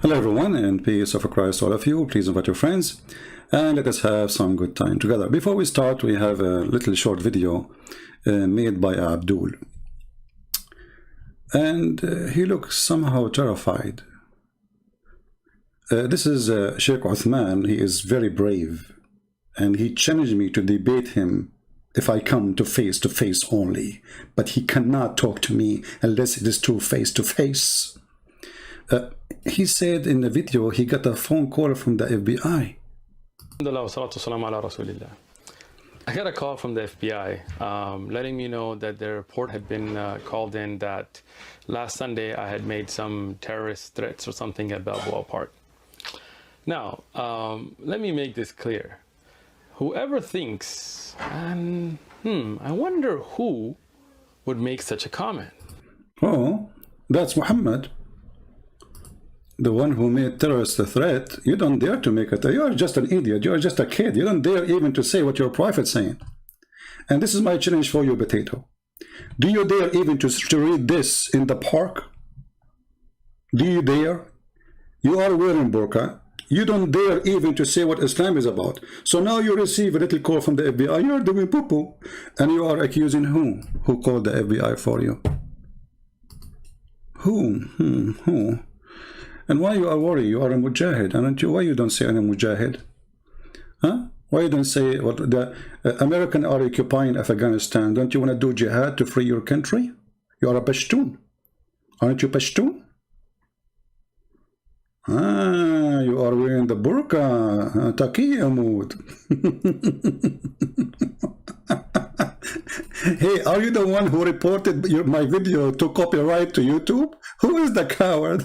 Hello everyone, and peace of Christ all of you. Please invite your friends and let us have some good time together. Before we start, we have a little short video made by Abdul, and he looks somehow terrified. This is Sheikh UTHMAN. He is very brave, and he challenged me to debate him if I come to face only, but he cannot talk to me unless it is to face. He said in the video he got a phone call from the FBI. I got a call from the FBI letting me know that the report had been called in that last Sunday I had made some terrorist threats or something at Balboa Park. Now, let me make this clear. Whoever thinks, and I wonder who would make such a comment. Oh, that's Muhammad, the one who made terrorist a threat. You don't dare to make it. You are just an idiot. You are just a kid. You don't dare even to say what your prophet's saying. And this is my challenge for you, Potato. Do you dare even to read this in the park? Do you dare? You are wearing burqa. You don't dare even to say what Islam is about. So now you receive a little call from the FBI. You are doing poo-poo. And you are accusing who? Who called the FBI for you? Who? And why you are worried? You are a mujahid, aren't you? Why you don't say I'm a mujahid? Huh? Why you don't say what the American are occupying Afghanistan? Don't you want to do jihad to free your country? You are a Pashtun. Aren't you Pashtun? Ah, you are wearing the burqa. Taqiyya mood. Hey, are you the one who reported my video to copyright to YouTube? Who is the coward?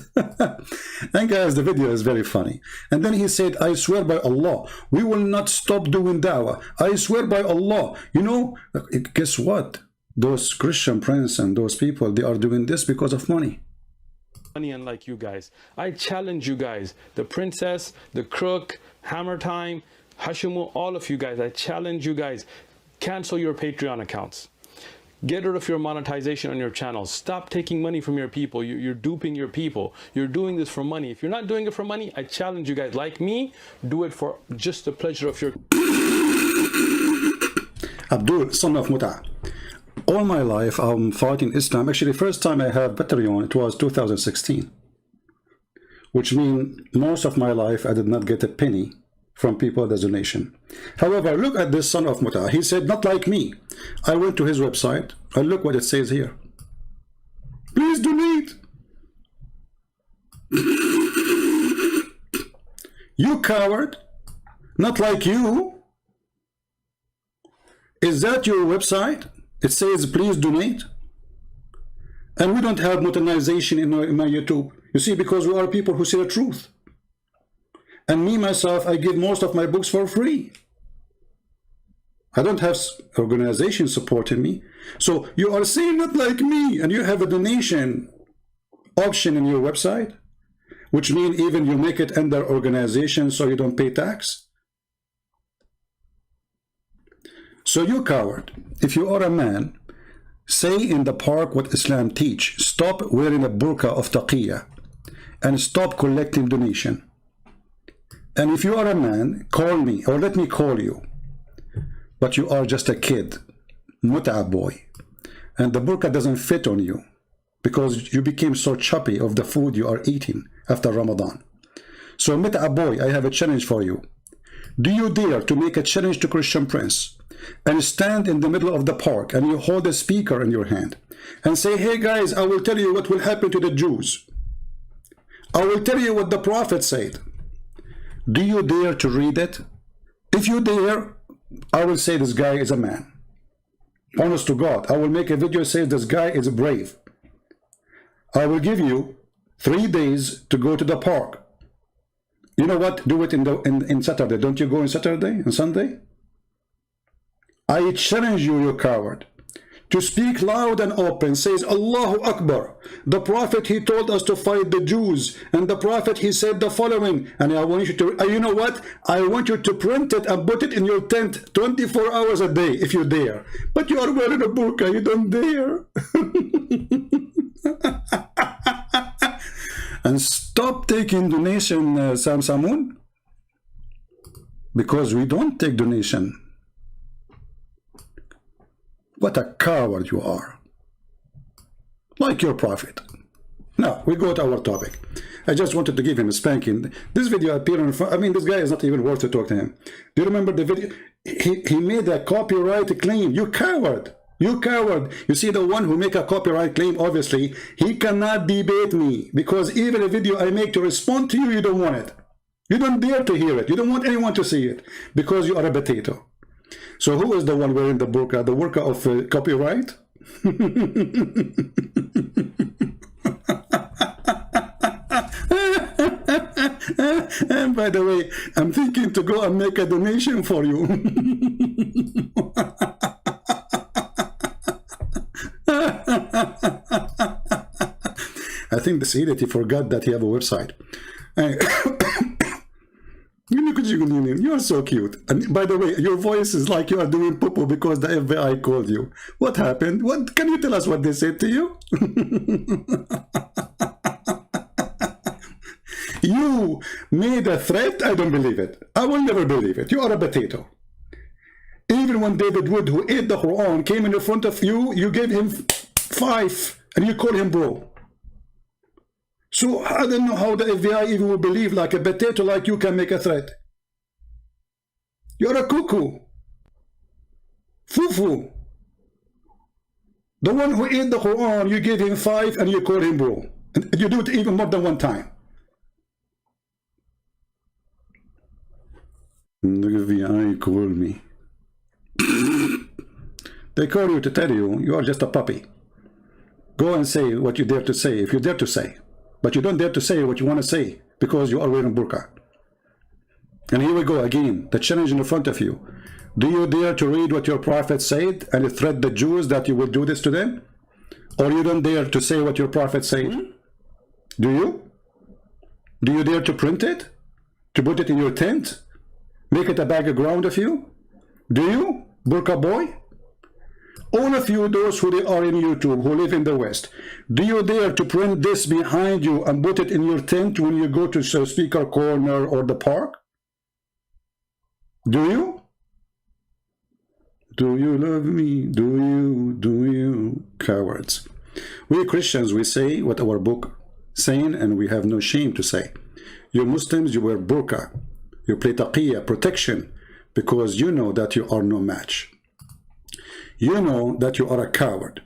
And guys, the video is very funny. And then he said, I swear by Allah, we will not stop doing dawah. I swear by Allah. You know, guess what? Those Christian princes and those people, they are doing this because of money. Unlike you guys, I challenge you guys, the princess, the crook, Hammer Time, Hashimu, all of you guys, I challenge you guys, cancel your Patreon accounts. Get rid of your monetization on your channels. Stop taking money from your people. You're duping your people. You're doing this for money. If you're not doing it for money, I challenge you guys, like me, do it for just the pleasure of your... Abdul, son of Muta. All my life, I'm fighting Islam. Actually, first time I had battalion, it was 2016. Which means most of my life, I did not get a penny from people as a donation. However, look at this son of Muta. He said, not like me. I went to his website, and look what it says here. Please donate. You coward. Not like you. Is that your website? It says, please donate. And we don't have monetization in my YouTube. You see, because we are people who say the truth. And me, myself, I give most of my books for free. I don't have organization supporting me. So you are saying not like me, and you have a donation option in your website, which means even you make it under organization so you don't pay tax. So you coward, if you are a man, say in the park what Islam teach. Stop wearing a burqa of taqiyya and stop collecting donation. And if you are a man, call me or let me call you. But you are just a kid, muta boy. And the burqa doesn't fit on you because you became so chubby of the food you are eating after Ramadan. So muta boy, I have a challenge for you. Do you dare to make a challenge to Christian Prince and stand in the middle of the park and you hold a speaker in your hand and say, hey guys, I will tell you what will happen to the Jews. I will tell you what the Prophet said. Do you dare to read it? If you dare, I will say this guy is a man. Honest to God, I will make a video saying this guy is brave. I will give you 3 days to go to the park. You know what? Do it in Saturday. Don't you go on Saturday and Sunday? I challenge you, you coward, to speak loud and open. Says Allahu Akbar. The Prophet, he told us to fight the Jews, and the Prophet, he said the following. And I want you to, you know what? I want you to print it and put it in your tent 24 hours a day, if you dare. But you are wearing a burqa. You don't dare. And stop taking donation, Sam Samoon, because we don't take donation. What a coward you are. Like your prophet. Now, we go to our topic. I just wanted to give him a spanking. This video appeared on, I mean, this guy is not even worth to talk to him. Do you remember the video? He made a copyright claim. You coward. You coward. You see, the one who make a copyright claim, obviously, he cannot debate me, because even a video I make to respond to you, you don't want it. You don't dare to hear it. You don't want anyone to see it, because you are a potato. So who is the one wearing the burqa? The worker of copyright? And by the way, I'm thinking to go and make a donation for you. I think this idiot, he forgot that he have a website. You are so cute. And by the way, your voice is like you are doing poo-poo because the FBI called you. What happened? What can you tell us what they said to you? You made a threat? I don't believe it. I will never believe it. You are a potato. Even when David Wood, who ate the Quran, came in front of you, you gave him 5 and you call him bro. So I don't know how the FBI even will believe like a potato like you can make a threat. You're a cuckoo. Fufu. The one who ate the Quran, you gave him 5 and you call him bro. And you do it even more than one time. The FBI called me. They call you to tell you are just a puppy. Go and say what you dare to say, if you dare to say. But you don't dare to say what you want to say because you are wearing burqa. And here we go again, the challenge in front of you. Do you dare to read what your prophet said and threat the Jews that you will do this to them? Or you don't dare to say what your prophet said? Do you? Do you dare to print it? To put it in your tent? Make it a background of you? Do you, burqa boy? All of you, those who are in YouTube, who live in the West, do you dare to print this behind you and put it in your tent when you go to speaker corner or the park? Do you? Do you love me? Do you? Cowards. We Christians, we say what our book saying, and we have no shame to say. You Muslims, you wear burqa. You play taqiyya, protection, because you know that you are no match. You know that you are a coward.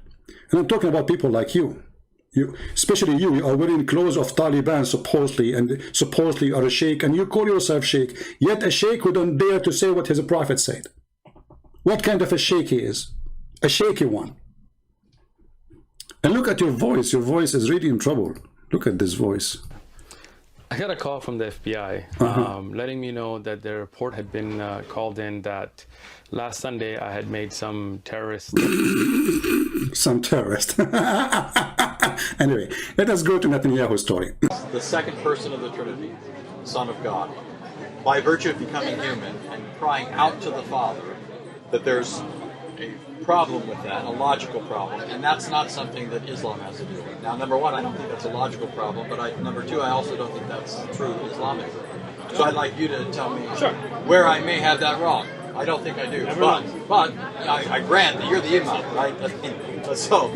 And I'm talking about people like you. Especially you are wearing clothes of Taliban supposedly, and supposedly you are a sheikh, and you call yourself sheikh, yet a sheikh who don't dare to say what his prophet said. What kind of a sheikh he is? A shaky one. And look at your voice is really in trouble. Look at this voice. I got a call from the FBI letting me know that their report had been called in that last Sunday I had made some terrorist. Some terrorist. Anyway, let us go to Netanyahu's story. The second person of the Trinity, Son of God, by virtue of becoming human and crying out to the Father, that there's a problem with that, a logical problem, and that's not something that Islam has to do with. Now, number one, I don't think that's a logical problem, but number two, I also don't think that's true Islamically. So I'd like you to tell me where I may have that wrong. I don't think I do, but I grant that you're the Imam, right? So,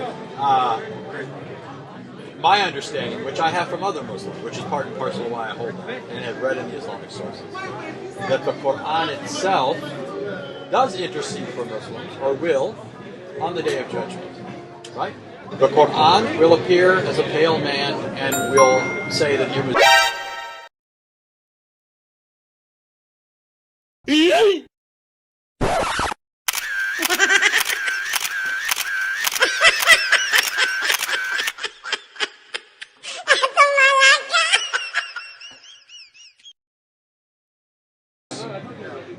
my understanding, which I have from other Muslims, which is part and parcel of why I hold that, and have read in the Islamic sources, that the Quran itself does intercede for Muslims, or will, on the Day of Judgment, right? The Quran will appear as a pale man and will say that you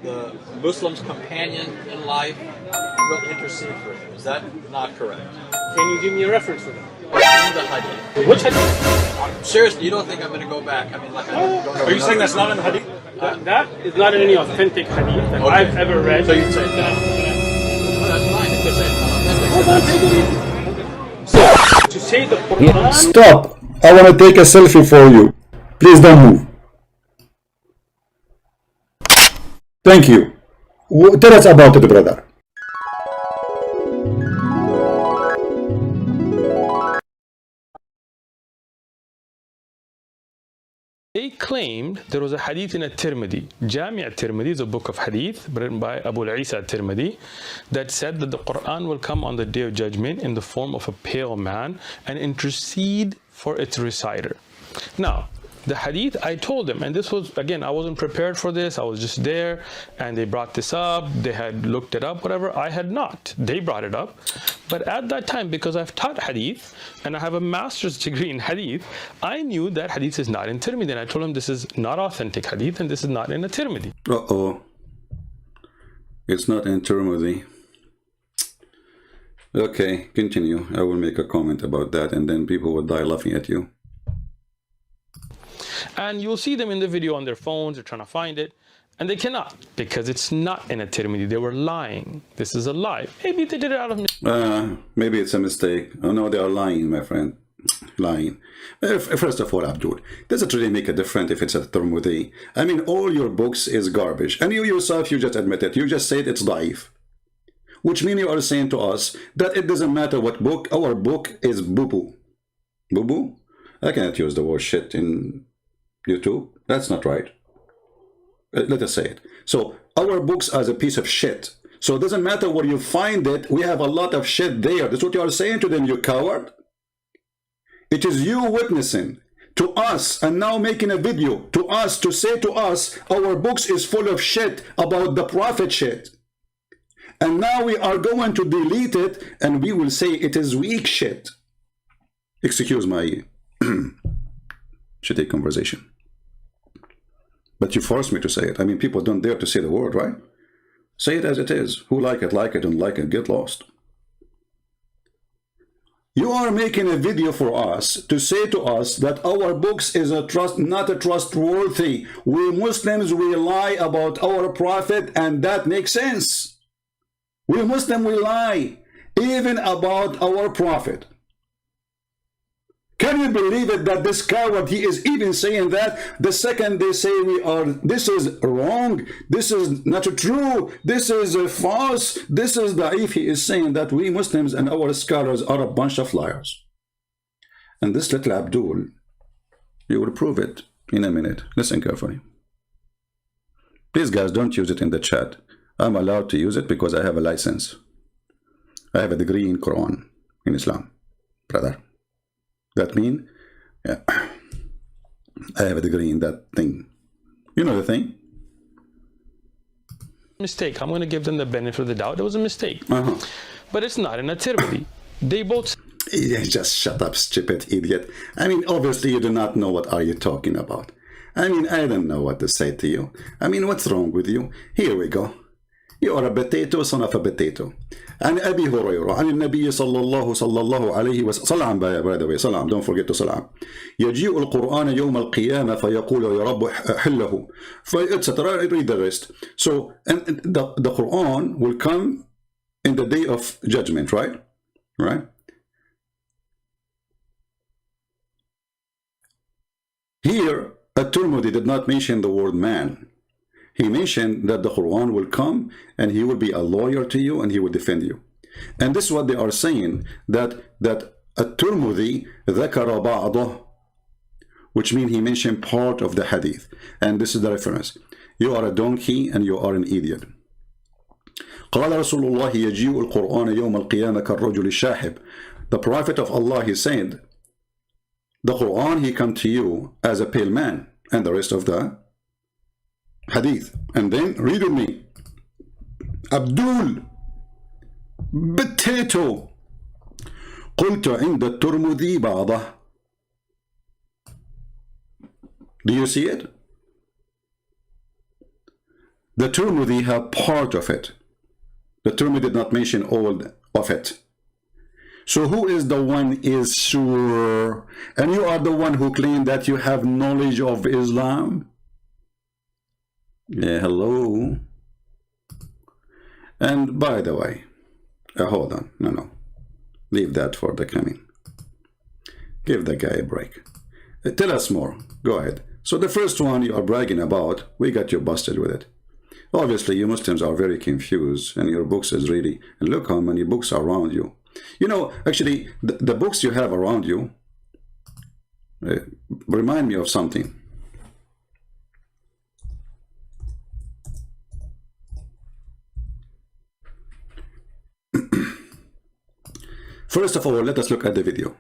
the Muslim's companion in life will intercede for him. Is that not correct? Can you give me a reference for that? In the hadith. Which hadith? Seriously, you don't think I'm going to go back? I mean, like, I don't know. Are you saying that's not in the hadith? That is not in any authentic hadith that I've ever read. So you'd say no. Well, that's fine. If you say it's not authentic. Hold on, to say the Quran. Stop. I want to take a selfie for you. Please don't move. Thank you. Tell us about it, brother. They claimed there was a hadith in At-Tirmidhi. Jami' At-Tirmidhi is a book of hadith written by Abu Isa At-Tirmidhi that said that the Quran will come on the Day of Judgment in the form of a pale man and intercede for its reciter. Now, the hadith, I told them, and this was, again, I wasn't prepared for this, I was just there, and they brought this up, they had looked it up, whatever, I had not. They brought it up. But at that time, because I've taught hadith, and I have a master's degree in hadith, I knew that hadith is not in Tirmidhi, and I told them this is not authentic hadith, and this is not in a Tirmidhi. Uh-oh. It's not in Tirmidhi. Okay, continue. I will make a comment about that, and then people will die laughing at you. And you'll see them in the video on their phones, they're trying to find it, and they cannot, because it's not in a Tirmidhi. They were lying. This is a lie. Maybe they did it out of maybe it's a mistake. Oh no, they are lying, my friend. Lying. First of all, Abdul, does it really make a difference if it's a Tirmidhi? I mean, all your books is garbage. And you yourself, you just admit it. You just said it's daif. Which means you are saying to us that it doesn't matter what book, our book is boo-boo. Boo-boo? I cannot use the word shit in YouTube. That's not right. Let us say it. So our books are a piece of shit. So it doesn't matter where you find it. We have a lot of shit there. That's what you are saying to them, you coward. It is you witnessing to us and now making a video to us to say to us our books is full of shit about the Prophet shit. And now we are going to delete it and we will say it is weak shit. Excuse my shitty conversation. But you forced me to say it. I mean, people don't dare to say the word, right? Say it as it is. Who like it, don't like it, get lost. You are making a video for us to say to us that our books is not a trustworthy. We Muslims, we lie about our Prophet, and that makes sense. We Muslims, we lie even about our Prophet. Can you believe it that this coward, he is even saying that the second they say this is wrong, this is not true, this is false, this is da'if, he is saying that we Muslims and our scholars are a bunch of liars. And this little Abdul, you will prove it in a minute. Listen carefully. Please guys, don't use it in the chat. I'm allowed to use it because I have a license. I have a degree in Quran, in Islam, brother. That means, yeah, I have a degree in that thing. You know the thing? Mistake. I'm going to give them the benefit of the doubt. It was a mistake. But it's not in a Tirmidhi. They both... Yeah, just shut up, stupid idiot. I mean, obviously you do not know what are you talking about. I mean, I don't know what to say to you. I mean, what's wrong with you? Here we go. You are a potato, son of a potato. عن أبي هريرة عن النبي صلى الله عليه وسلم صلى by the way صلى don't forget to صلى يجيء القرآن يوم القيامة فيقول يا رب حله etc. Read the rest. So and the Quran will come in the day of judgment, right? Here At-Tirmidhi did not mention the word man. He mentioned that the Quran will come and he will be a lawyer to you and he will defend you. And this is what they are saying, that At-Tirmidhi ذكر بعضه, which means he mentioned part of the hadith. And this is the reference. You are a donkey and you are an idiot. قال رسول الله يجيء القرآن يوم القيامة كالرجل الشاحب. The Prophet of Allah, he said, the Quran, he come to you as a pale man, and the rest of the hadith. And then read with me. Abdul potato قلت عند الترمذي بعضه. Do you see it? The Tirmidhi have part of it. The Tirmidhi did not mention all of it. So who is the one is sure? And you are the one who claim that you have knowledge of Islam? Yeah, hello. And by the way, hold on, no, leave that for the coming. Give the guy a break. Tell us more. Go ahead. So the first one you are bragging about, we got you busted with it. Obviously, you Muslims are very confused, and your books is really, and look how many books are around you. You know, actually, the books you have around you remind me of something. First of all, let us look at the video.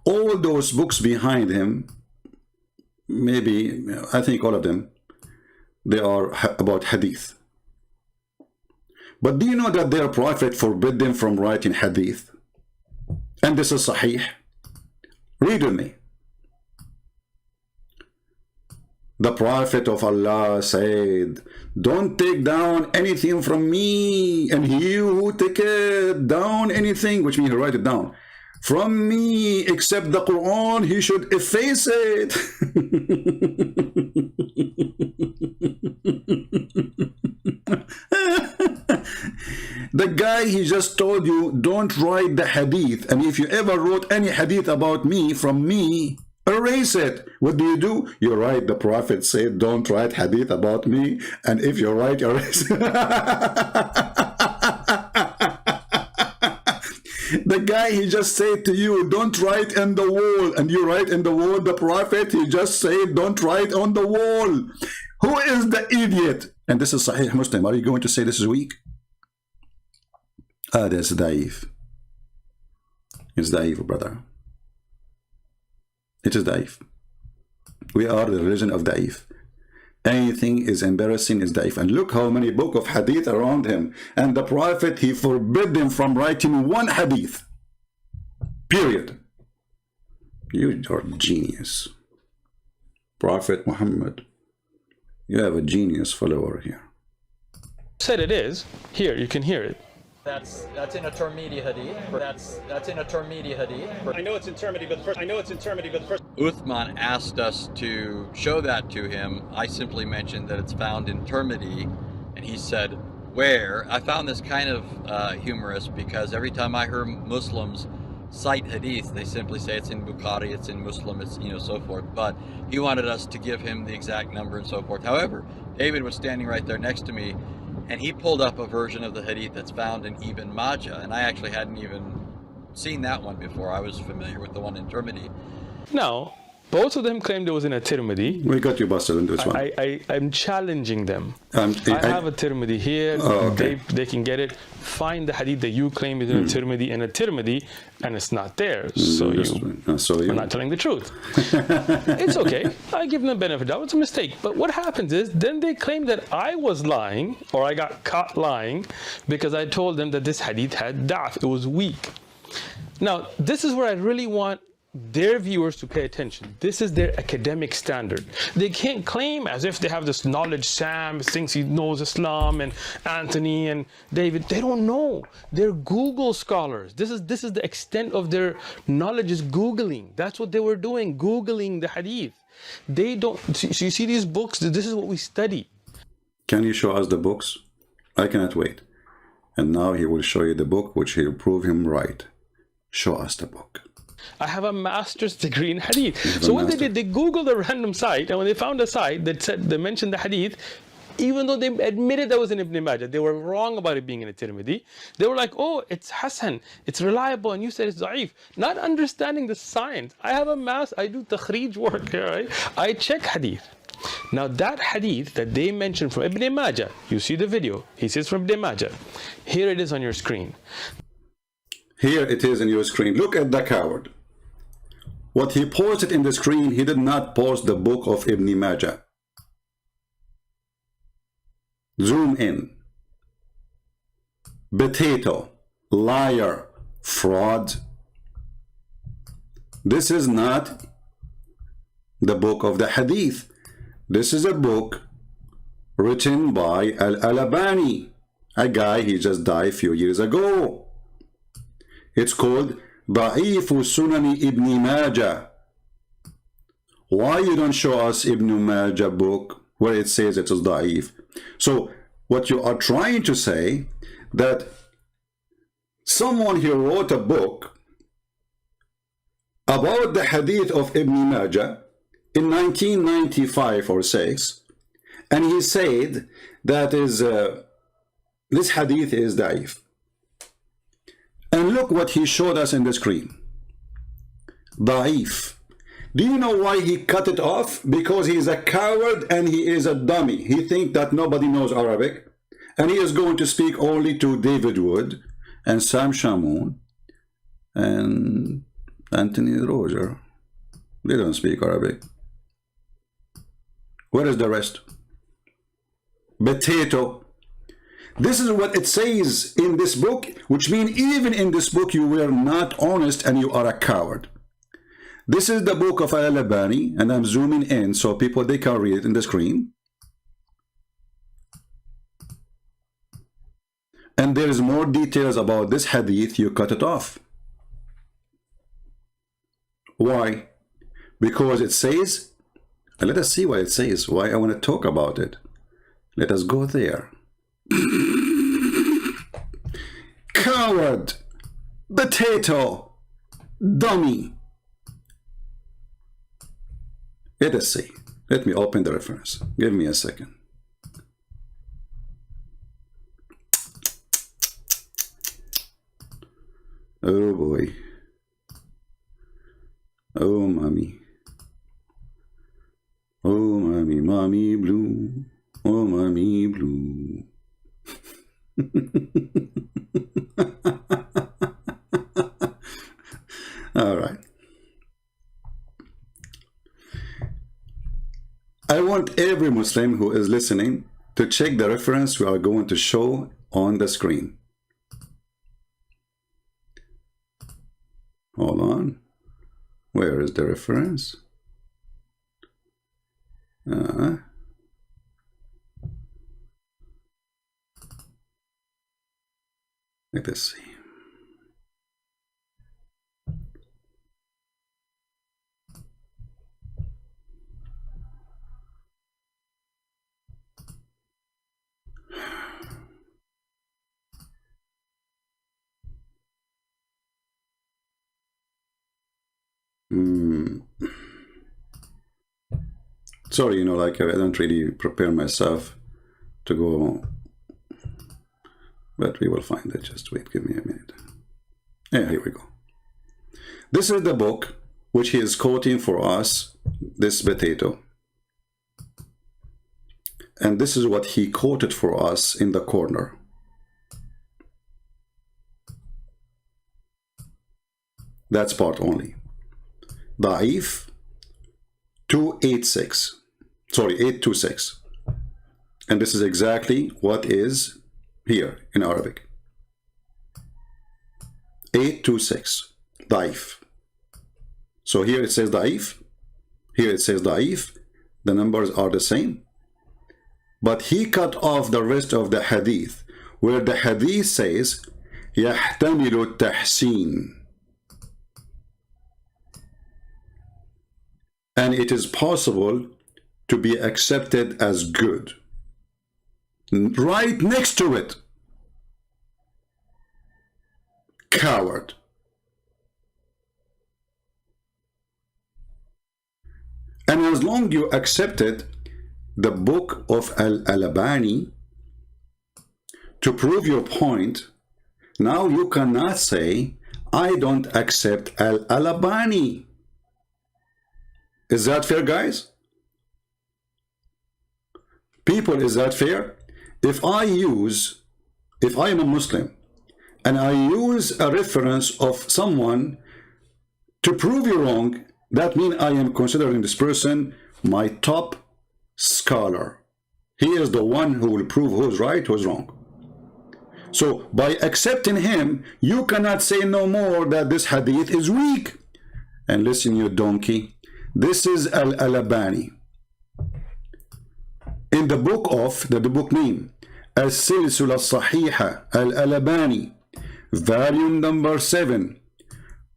All those books behind him, maybe, I think all of them, they are about hadith. But do you know that their prophet forbid them from writing hadith? And this is sahih. Read with me. The prophet of Allah said, don't take down anything from me, and he who taketh down anything, which means he write it down, from me except the Quran, he should efface it. The guy, he just told you, don't write the hadith, and if you ever wrote any hadith about me, from me, erase it. What do? You write the prophet said, don't write hadith about me, and if you write, erase it. The guy, he just said to you, don't write in the wall, and you write in the wall. The prophet, he just said, don't write on the wall. Who is the idiot? And this is Sahih Muslim. Are you going to say this is weak? That's daif. It's daif, brother. It is daif. We are the religion of daif. Anything is embarrassing is daif. And look how many book of hadith around him. And the prophet, he forbid them from writing one hadith. Period. You are genius. Prophet Muhammad, you have a genius follower here. Said it is. Here, you can hear it. That's in a Tirmidhi hadith. That's in a Tirmidhi hadith. I know it's in Tirmidhi, but first. UTHMAN asked us to show that to him. I simply mentioned that it's found in Tirmidhi, and he said, where? I found this kind of humorous, because every time I hear Muslims cite hadith, they simply say it's in Bukhari, it's in Muslim, it's, you know, so forth. But he wanted us to give him the exact number and so forth. However, David was standing right there next to me, and he pulled up a version of the hadith that's found in Ibn Majah, and I actually hadn't even seen that one before. I was familiar with the one in Tirmidhi. Now, both of them claimed it was in a Tirmidhi. We got you busted in this one. I'm challenging them. I have a Tirmidhi here. Oh, okay. They can get it. Find the hadith that you claim is in a Tirmidhi, and it's not there. So you're not telling the truth. It's okay. I give them the benefit of the doubt. It's a mistake. But what happens is, then they claim that I was lying, or I got caught lying, because I told them that this hadith had da'f. It was weak. Now, this is where I really want their viewers to pay attention. This is their academic standard. They can't claim as if they have this knowledge. Sam thinks he knows Islam, and Anthony and David, they don't know. They're Google scholars. This is the extent of their knowledge, is Googling. That's what they were doing, Googling the hadith. They don't, so you see these books, this is what we study. Can you show us the books? I cannot wait. And now he will show you the book which will prove him right. Show us the book. I have a master's degree in hadith. So what they did, they Googled a random site, and when they found a site that said, they mentioned the hadith, even though they admitted that was in Ibn Majah, they were wrong about it being in a Tirmidhi. They were like, oh, it's Hasan, it's reliable, and you said it's da'if. Not understanding the science. I have I do takhrij work here, right? I check hadith. Now that hadith that they mentioned from Ibn Majah, you see the video, he says from Ibn Majah. Here it is on your screen. Here it is on your screen. Look at the coward. What he posted in the screen, he did not post the book of Ibn Majah. Zoom in. Potato, liar, fraud. This is not the book of the hadith. This is a book written by Al-Albani, a guy, he just died a few years ago. It's called Da'if Sunani Ibn Majah. Why you don't show us Ibn Majah book where it says it is da'if? So what you are trying to say, that someone here wrote a book about the hadith of Ibn Majah in 1995 or 6, and he said that is this hadith is da'if. And look what he showed us in the screen. Da'if. Do you know why he cut it off? Because he is a coward and he is a dummy. He thinks that nobody knows Arabic, and he is going to speak only to David Wood and Sam Shamoun and Anthony Roger. They don't speak Arabic. Where is the rest? Potato. This is what it says in this book, which means even in this book you were not honest and you are a coward. This is the book of Al-Albani, and I'm zooming in so people they can read it in the screen. And there is more details about this hadith. You cut it off. Why? Because it says, let us see what it says, why I want to talk about it. Let us go there. Coward, potato, dummy. Let us see. Let me open the reference. Give me a second. Oh boy. Oh mommy. Oh mommy, mommy blue. Oh mommy blue. All right. I want every Muslim who is listening to check the reference we are going to show on the screen. Hold on. Where is the reference? Let us see. Sorry, like I don't really prepare myself to go, but we will find it. Just wait, give me a minute. Yeah, here we go. This is the book which he is quoting for us, this potato. And this is what he quoted for us in the corner. That's part only. Da'if 286. Sorry, 826. And this is exactly what is here in Arabic. 826. Da'if. So here it says Da'if. Here it says Da'if. The numbers are the same. But he cut off the rest of the hadith, where the hadith says يحتمل التحسين. And it is possible to be accepted as good. Right next to it. Coward. And as long as you accepted the book of Al-Albani to prove your point, now you cannot say, I don't accept Al-Albani. Is that fair, guys? People, is that fair? If I am a Muslim and I use a reference of someone to prove you wrong, that means I am considering this person my top scholar. He is the one who will prove who's right, who's wrong. So by accepting him, you cannot say no more that this hadith is weak. And listen, you donkey, this is Al-Albani. In the book of, the book name, As-Silsila Sahiha Al-Albani, volume number 7,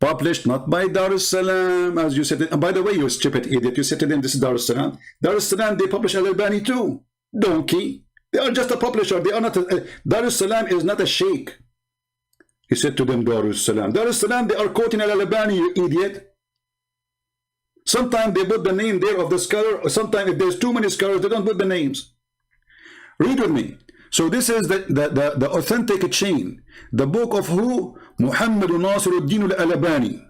published not by Dar es-Salam, as you said. And by the way, you stupid idiot, you said to them, this is Dar es-Salam. Dar es-Salam, they publish Al-Albani too. Donkey. They are just a publisher. They are not Dar es-Salam is not a sheikh. He said to them, Dar es-Salam. Dar es-Salam, they are quoting Al-Albani, you idiot. Sometimes they put the name there of the scholar, or sometimes if there's too many scholars, they don't put the names. Read with me. So this is the authentic chain. The book of who? Muhammad Nasiruddin al-Albani,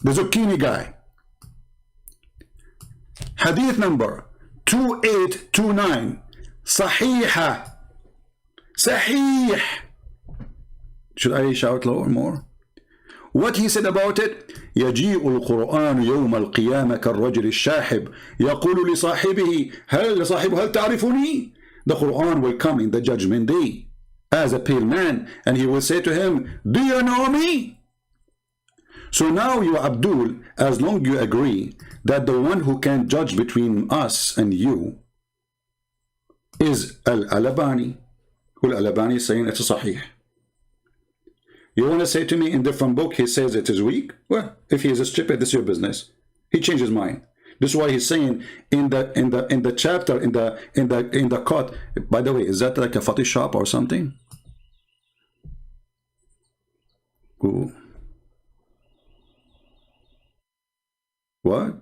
the Zucchini guy. Hadith number 2829. Sahiha. Sahih. Should I shout lower more? What he said about it? يجيء القرآن يوم القيامة كالرجل الشاحب يقول لصاحبه هل تعرفني? The Quran will come in the judgment day as a pale man, and he will say to him, do you know me? So now you, Abdul, as long you agree that the one who can judge between us and you is Al-Albani, who Al-Albani is saying it's a sahih. You want to say to me in different book he says it is weak? Well, if he is stupid, this is your business. He changed his mind. This is why he's saying in the chapter in the cut. By the way, is that like a fatih shop or something? Ooh. What?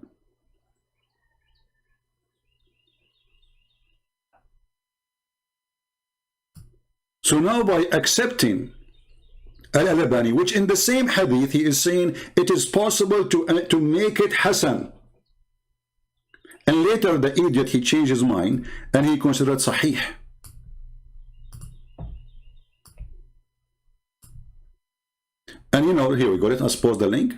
So now by accepting Al-Albani, which in the same hadith he is saying it is possible to make it Hasan, and later the idiot he changed his mind and he considered Sahih. And you know, here we go. Let us post the link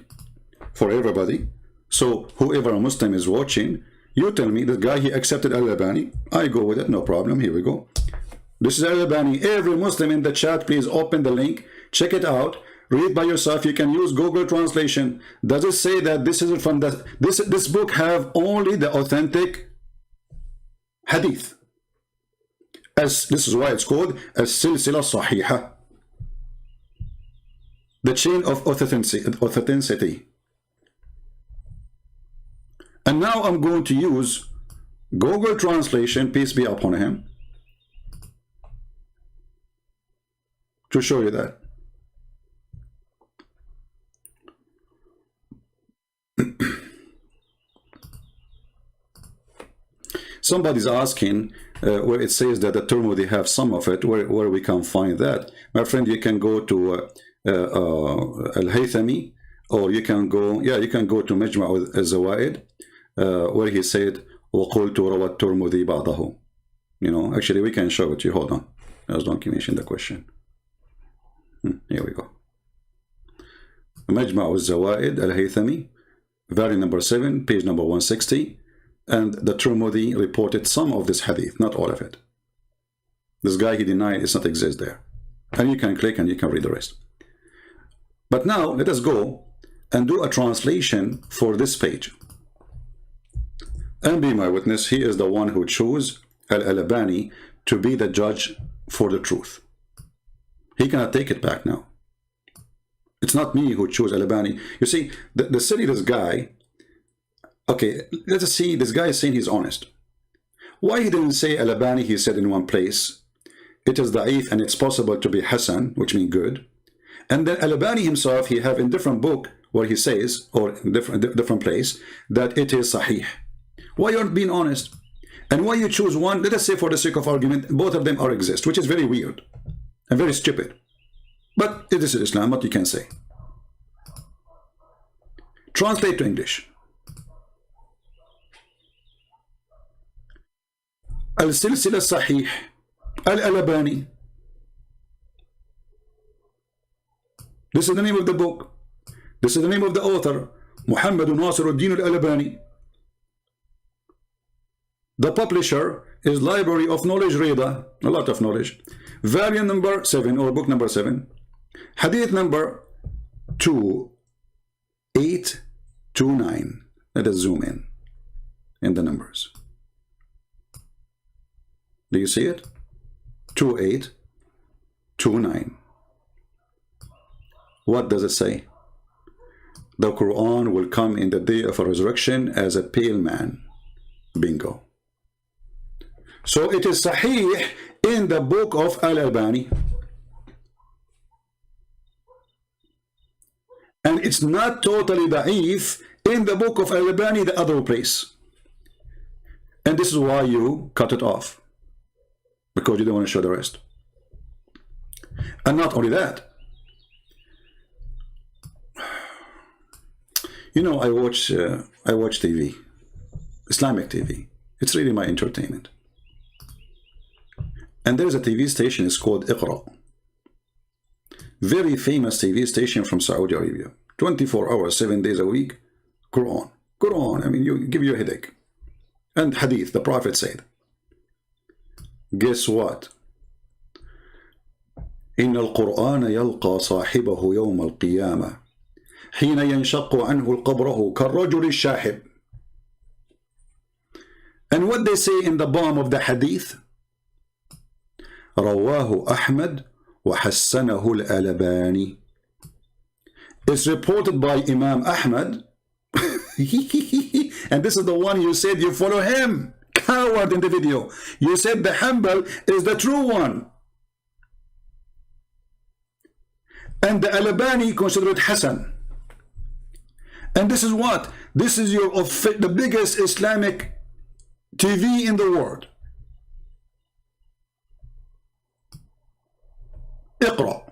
for everybody. So whoever a Muslim is watching, you tell me the guy he accepted Al-Albani, I go with it, no problem. Here we go. This is Al-Albani. Every Muslim in the chat, please open the link, check it out, read by yourself. You can use Google translation. Does it say that this is from this book have only the authentic hadith? As this is why it's called As-Silsila Sahiha, the chain of authenticity. And now I'm going to use Google translation, peace be upon him, to show you that. Somebody's asking where it says that the Tirmidhi have some of it, where we can find that. My friend, you can go to Al-Haythami, or you can go, you can go to Majma' al-Zawaid, where he said, وَقُلْتُ رَوَى التِّرْمِذِي بَعْضَهُ. You know, actually we can show it to you. Hold on. Just don't mention the question. Here we go. Majma' al-Zawaid, Al-Haythami, volume number 7, page number 160. And the Tirmidhi reported some of this hadith, not all of it. This guy, he denied it's not exist there. And you can click and you can read the rest. But now let us go and do a translation for this page. And be my witness, he is the one who chose Al-Albani to be the judge for the truth. He cannot take it back now. It's not me who chose Al-Albani. You see, the silly this guy. Okay, let us see, this guy is saying he's honest. Why he didn't say Al-Albani, he said in one place, it is da'if and it's possible to be Hasan, which means good. And then Al-Albani himself, he have in different book where he says, or in different place, that it is Sahih. Why you aren't being honest? And why you choose one? Let us say for the sake of argument, both of them are exist, which is very weird and very stupid. But it is Islam, what you can say. Translate to English. Al-Silsila Sahih, Al-Albani. This is the name of the book. This is the name of the author, Muhammad Nasiruddin al-Albani. The publisher is Library of Knowledge Reda, a lot of knowledge. Volume number 7, or book number 7. Hadith number 2829. Let us zoom in the numbers. Do you see it? 2829. What does it say? The Quran will come in the day of a resurrection as a pale man. Bingo. So it is Sahih in the book of Al-Albani. And it's not totally da'if in the book of Al-Albani, the other place. And this is why you cut it off, because you don't want to show the rest. And not only that, you know, I watch TV, Islamic TV. It's really my entertainment. And there's a TV station, it's called Iqra. Very famous TV station from Saudi Arabia. 24 hours, 7 days a week, Quran. Quran, I mean, you give you a headache. And Hadith, the Prophet said. Guess what? إن القرآن يلقى صاحبه يوم القيامة حين ينشق عنه القبره كالرجل الشاحب. And what they say in the bottom of the Hadith? رواه أحمد وحسنه الألباني. It's reported by Imam Ahmad. And this is the one you said you follow him. Coward in the video. You said the Hanbal is the true one. And the Al-Albani considered Hassan. And this is what? This is the biggest Islamic TV in the world. Iqra.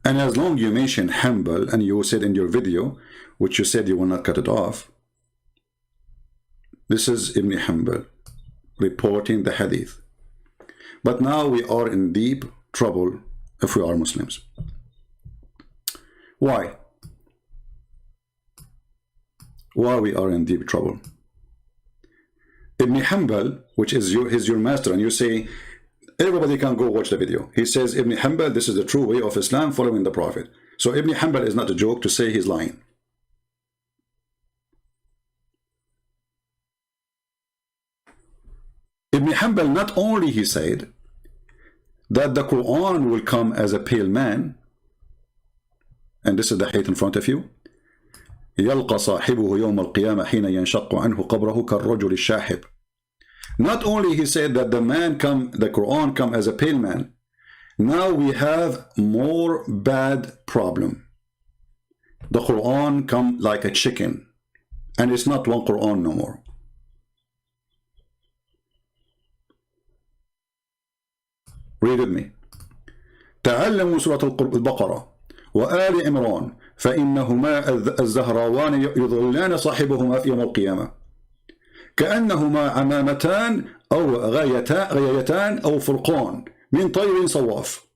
And as long you mention Hanbal, and you said in your video, which you said you will not cut it off, this is Ibn Hanbal reporting the Hadith. But now we are in deep trouble if we are Muslims. Why? Why we are in deep trouble? Ibn Hanbal, which is your master, and you say, everybody can go watch the video. He says, Ibn Hanbal, this is the true way of Islam, following the Prophet. So Ibn Hanbal is not a joke to say he's lying. Ibn Hanbal, not only he said that the Quran will come as a pale man, and this is the hadith in front of you, يلقى صاحبه يوم القيامة حين ينشق عنه قبره كالرجل الشاحب. Not only he said that the Quran come as a pale man, now we have more bad problem. The Quran come like a chicken, and it's not one Quran no more. Read with me. تعلموا سورة البقرة وآل عمران فإنهما الزهراوان يظلان صاحبهما في يوم القيامة كأنهما عمامتان أو غايتان أو فرقان من طير صواف.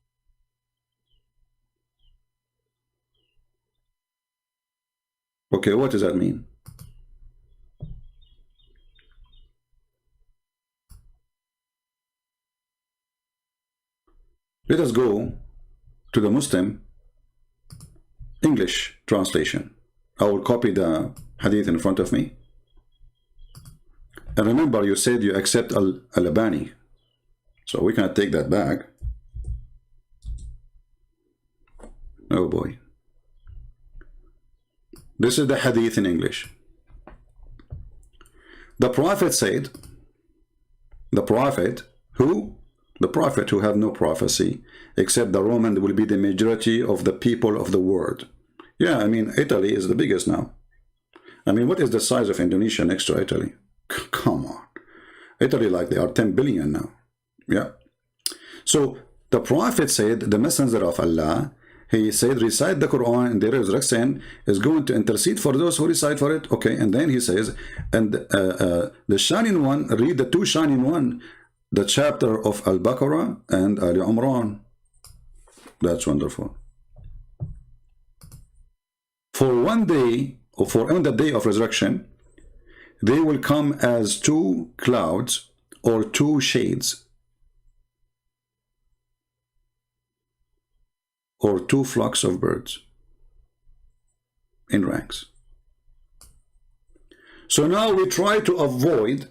Okay, what does that mean? Let us go to the Muslim English translation. I will copy the hadith in front of me. And remember, you said you accept Al-Albani, so we cannot take that back. Oh boy. This is the hadith in English. The Prophet said, the Prophet who? The Prophet who have no prophecy, except the Roman will be the majority of the people of the world. Yeah, I mean, Italy is the biggest now. I mean, what is the size of Indonesia next to Italy? Come on. Italy, like they are 10 billion now. Yeah. So the Prophet said, the messenger of Allah, he said, recite the Quran, and the resurrection is going to intercede for those who recite for it. Okay, and then he says, and the shining one, read the two shining one, the chapter of Al-Baqarah and Ali Imran. That's wonderful. For one day, or for on the day of resurrection, they will come as two clouds or two shades or two flocks of birds in ranks. So now we try to avoid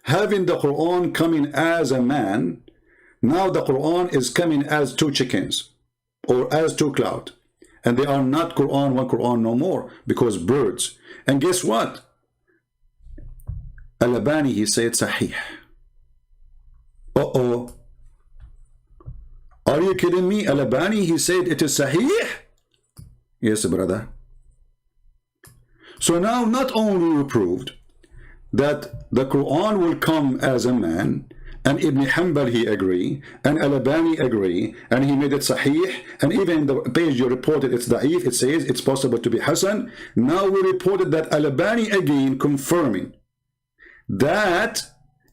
having the Quran coming as a man. Now the Quran is coming as two chickens or as two clouds, and they are not Quran, one Quran no more, because birds. And guess what? Al-Albani, he said Sahih. Are you kidding me? Al-Albani, he said it is sahih? Yes, brother. So now not only we proved that the Quran will come as a man, and Ibn Hanbal he agree, and Al-Albani agree, and he made it sahih, and even in the page you reported it's da'if, it says it's possible to be Hasan. Now we reported that Al-Albani again confirming that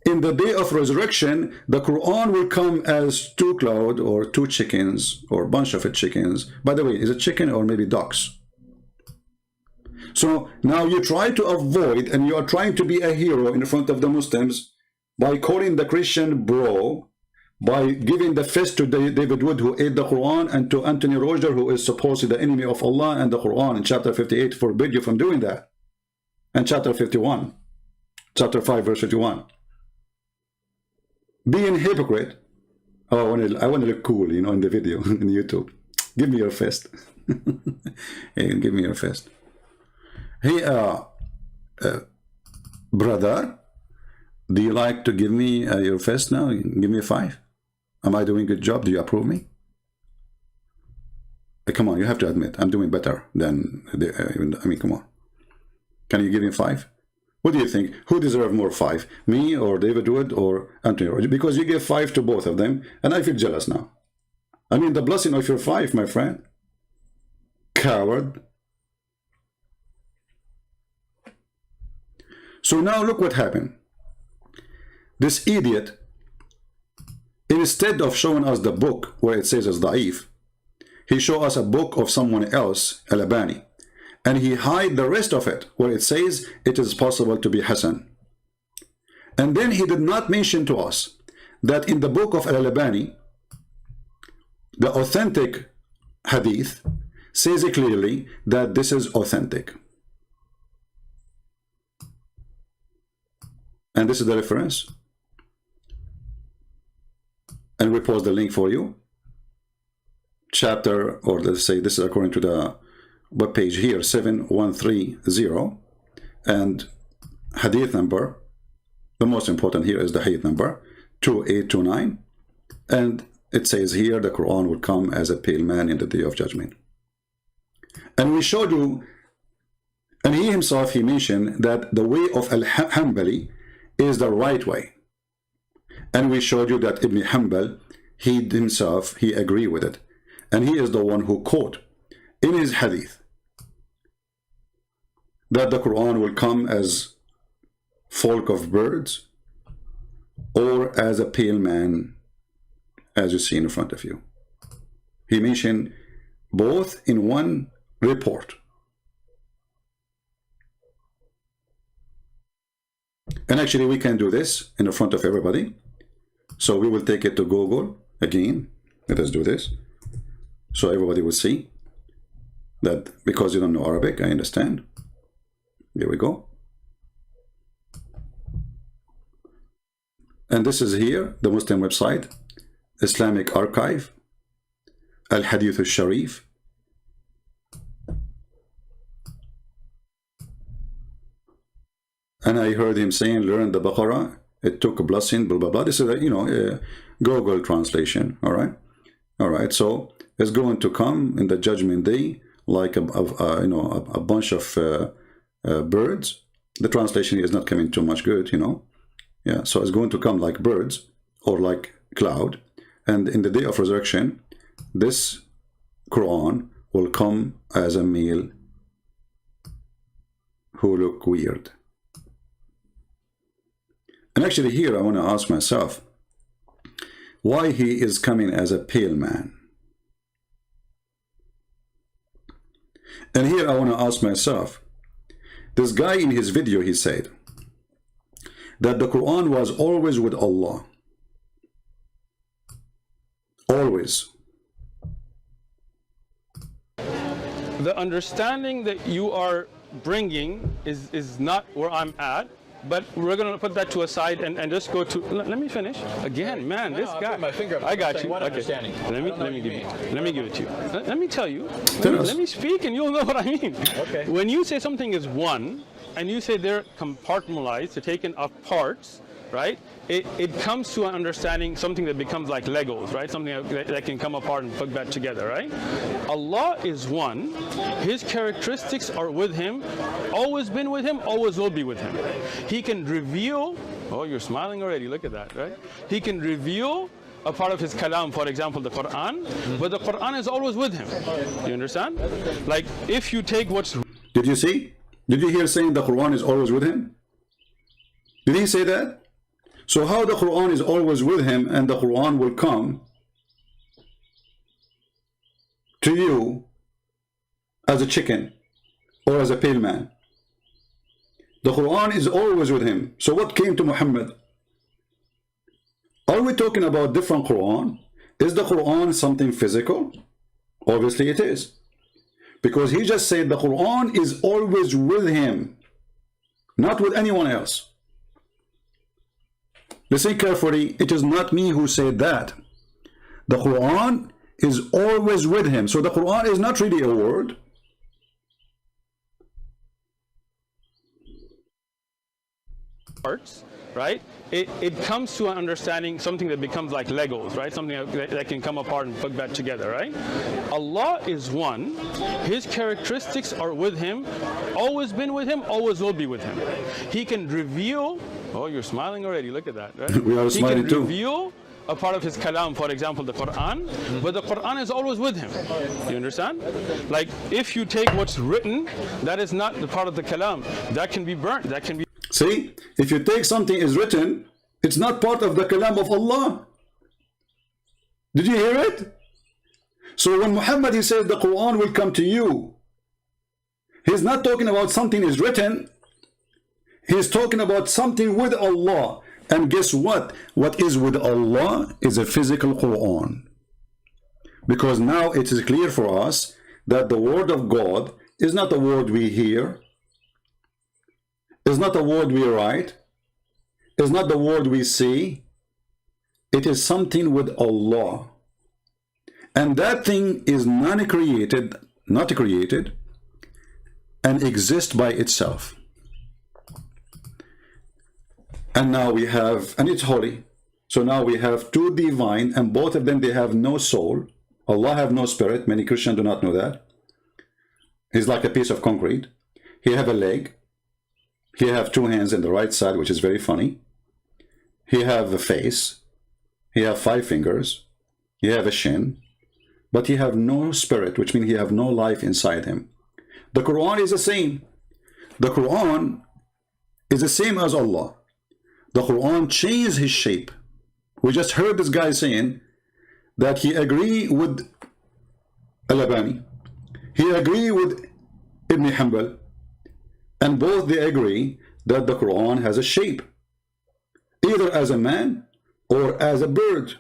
in the day of resurrection, the Quran will come as two clouds or two chickens or a bunch of chickens. By the way, is it chicken or maybe ducks? So now you try to avoid, and you are trying to be a hero in front of the Muslims by calling the Christian bro, by giving the fist to David Wood, who ate the Quran, and to Anthony Roger, who is supposedly the enemy of Allah and the Quran. In chapter 58 forbid you from doing that, and chapter 51, chapter 5 verse 51. Being hypocrite. Oh, I want to look cool, you know, in the video in YouTube. Give me your fist. Hey, give me your fist. Hey, brother, do you like to give me your fist now? Give me a 5. Am I doing a good job? Do you approve me? Come on, you have to admit I'm doing better than I mean, come on. Can you give me 5? What do you think? Who deserves more 5? Me or David Wood or Anthony Roger? Because you gave 5 to both of them, and I feel jealous now. I mean, the blessing of your 5, my friend. Coward. So now look what happened. This idiot, instead of showing us the book where it says it's da'if, he showed us a book of someone else, Al-Albani. And he hide the rest of it, where it says it is possible to be Hasan. And then he did not mention to us that in the book of Al-Albani, the authentic hadith says clearly that this is authentic. And this is the reference. And we post the link for you. Chapter, or let's say this is according to the web page here, 7130, and hadith number, the most important here is the hadith number 2829, and it says here the Quran will come as a pale man in the day of judgment. And we showed you, and he himself, he mentioned that the way of Al-Hanbali is the right way, and we showed you that Ibn Hanbal, he himself, he agreed with it, and he is the one who quote in his hadith that the Quran will come as flock of birds or as a pale man, as you see in front of you. He mentioned both in one report. And actually we can do this in the front of everybody. So we will take it to Google again. Let us do this. So everybody will see that, because you don't know Arabic, I understand. Here we go. And this is here, the Muslim website, Islamic Archive, Al-Hadith al-Sharif. And I heard him saying, learn the Baqarah, it took a blessing, blah, blah, blah. This is a, you know, a Google translation, all right? All right, so it's going to come in the judgment day like you know, a bunch of birds. The translation is not coming too much good, you know. Yeah, so it's going to come like birds or like cloud. And in the day of resurrection, this Quran will come as a male who look weird. And actually here I want to ask myself, why he is coming as a pale man? And here I want to ask myself, this guy in his video, he said that the Quran was always with Allah. Always. The understanding that you are bringing is not where I'm at. But we're going to put that to a side and just go to. Let me finish. Again, man, this guy. My finger up. I got you. Okay. Let me give it to you. Let me tell you. Let me speak, and you'll know what I mean. Okay. When you say something is one, and you say they're compartmentalized, they're taken off parts, right? It comes to an understanding, something that becomes like Legos, right? Something that can come apart and put back together, right? Allah is one. His characteristics are with him, always been with him, always will be with him. He can reveal, oh, you're smiling already, look at that, right? He can reveal a part of his kalam, for example, the Quran, but the Quran is always with him. You understand? Like, if you take what's... Did you see? Did you hear saying the Quran is always with him? Did he say that? So how the Quran is always with him and the Quran will come to you as a chicken or as a pale man? The Quran is always with him. So what came to Muhammad? Are we talking about different Quran? Is the Quran something physical? Obviously it is. Because he just said the Quran is always with him, not with anyone else. Listen carefully, it is not me who said that. The Quran is always with him. So the Quran is not really a word. Parts, right? It comes to an understanding, something that becomes like Legos, right? Something that can come apart and put back together, right? Allah is one. His characteristics are with him, always been with him, always will be with him. He can reveal, oh, you're smiling already, look at that, right? We are smiling too. He can reveal a part of his kalam, for example, the Quran, but the Quran is always with him. You understand? Like, if you take what's written, that is not the part of the kalam. That can be burnt, that can be... See, if you take something is written, it's not part of the kalam of Allah. Did you hear it? So when Muhammad, he says the Quran will come to you, he's not talking about something is written. He's talking about something with Allah. And guess what? What is with Allah is a physical Quran. Because now it is clear for us that the word of God is not a word we hear, is not a word we write, is not the word we see. It is something with Allah. And that thing is not created, and exists by itself. And now we have, and it's holy. So now we have two divine, and both of them, they have no soul. Allah have no spirit. Many Christians do not know that. He's like a piece of concrete. He have a leg. He have two hands in the right side, which is very funny. He have a face. He have 5 fingers. He have a shin. But he have no spirit, which means he have no life inside him. The Quran is the same. The Quran is the same as Allah. The Quran changed his shape. We just heard this guy saying that he agree with Al-Albani. He agree with Ibn Hanbal. And both they agree that the Quran has a shape, either as a man or as a bird.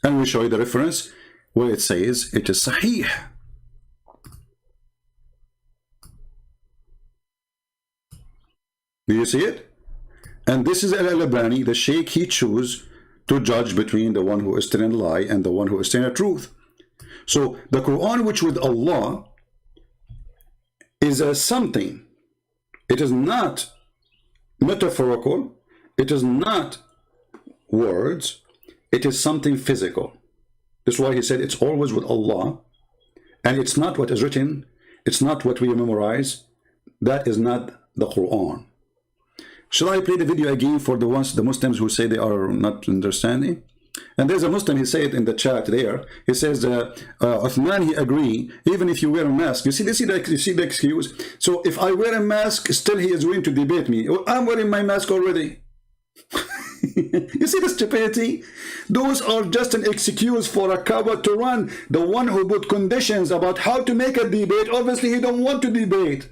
And we show you the reference where it says it is Sahih. Do you see it? And this is Al-Albani, the Sheikh, he choose to judge between the one who is telling a lie and the one who is telling the truth. So the Quran, which with Allah, is a something. It is not metaphorical. It is not words. It is something physical. That's why he said it's always with Allah. And it's not what is written. It's not what we memorize. That is not the Quran. Shall I play the video again for the Muslims who say they are not understanding? And there's a Muslim, he said in the chat there, he says, Uthman, he agree, even if you wear a mask. You see the excuse? So if I wear a mask, still he is willing to debate me. I'm wearing my mask already. You see the stupidity? Those are just an excuse for a coward to run. The one who put conditions about how to make a debate, obviously he don't want to debate.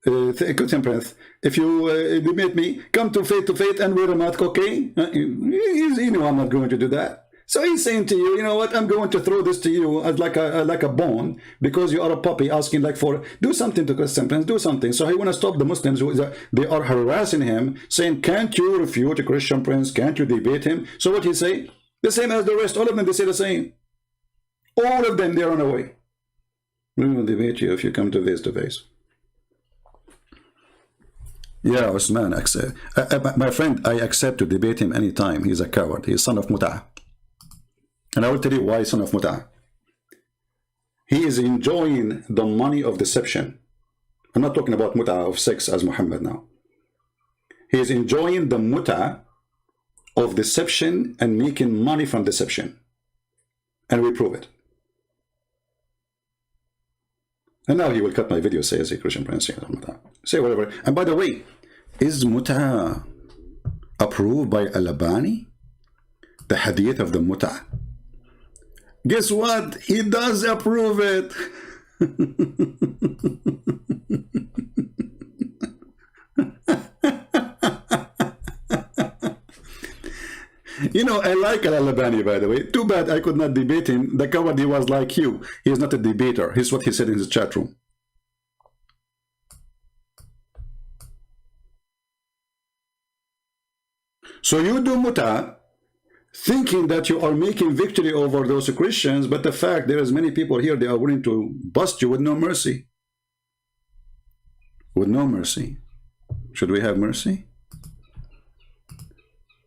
Good temperance. If you debate me, come to faith and wear a mask, okay? You know I'm not going to do that. So he's saying to you, you know what? I'm going to throw this to you as like a bone because you are a puppy asking like for do something to Christian Prince, do something. So he want to stop the Muslims who they are harassing him, saying, can't you refute a Christian Prince? Can't you debate him? So what he say? The same as the rest. All of them, they say the same. All of them, they run away. We will debate you if you come to face to face. Yeah, Osman, my friend, I accept to debate him anytime. He's a coward. He's son of Mut'ah. And I will tell you why son of Mut'ah. He is enjoying the money of deception. I'm not talking about Mut'ah of sex as Muhammad now. He is enjoying the Mut'ah of deception and making money from deception. And we prove it. And now he will cut my video, say as a Christian prince, say whatever. And by the way, is Mut'ah approved by Al-Albani? The hadith of the Mut'ah? Guess what? He does approve it. You know, I like Al-Albani, by the way. Too bad I could not debate him. The coward he was like you. He is not a debater. Here's what he said in his chat room. So you do Mut'ah, thinking that you are making victory over those Christians, but the fact there is many people here, they are willing to bust you with no mercy. With no mercy. Should we have mercy?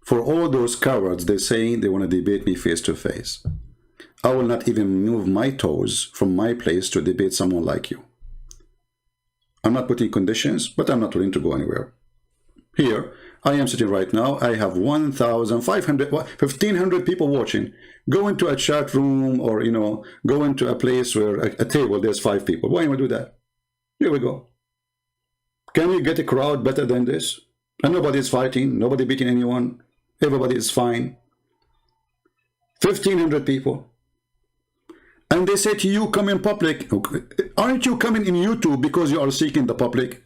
For all those cowards, they say they want to debate me face to face. I will not even move my toes from my place to debate someone like you. I'm not putting conditions, but I'm not willing to go anywhere. Here, I am sitting right now. I have 1,500 people watching. Go into a chat room or, you know, go into a place where a table, there's 5 people. Why am I do that? Here we go. Can we get a crowd better than this? And nobody's fighting, nobody beating anyone. Everybody is fine. 1,500 people. And they say to you, come in public. Aren't you coming in YouTube because you are seeking the public?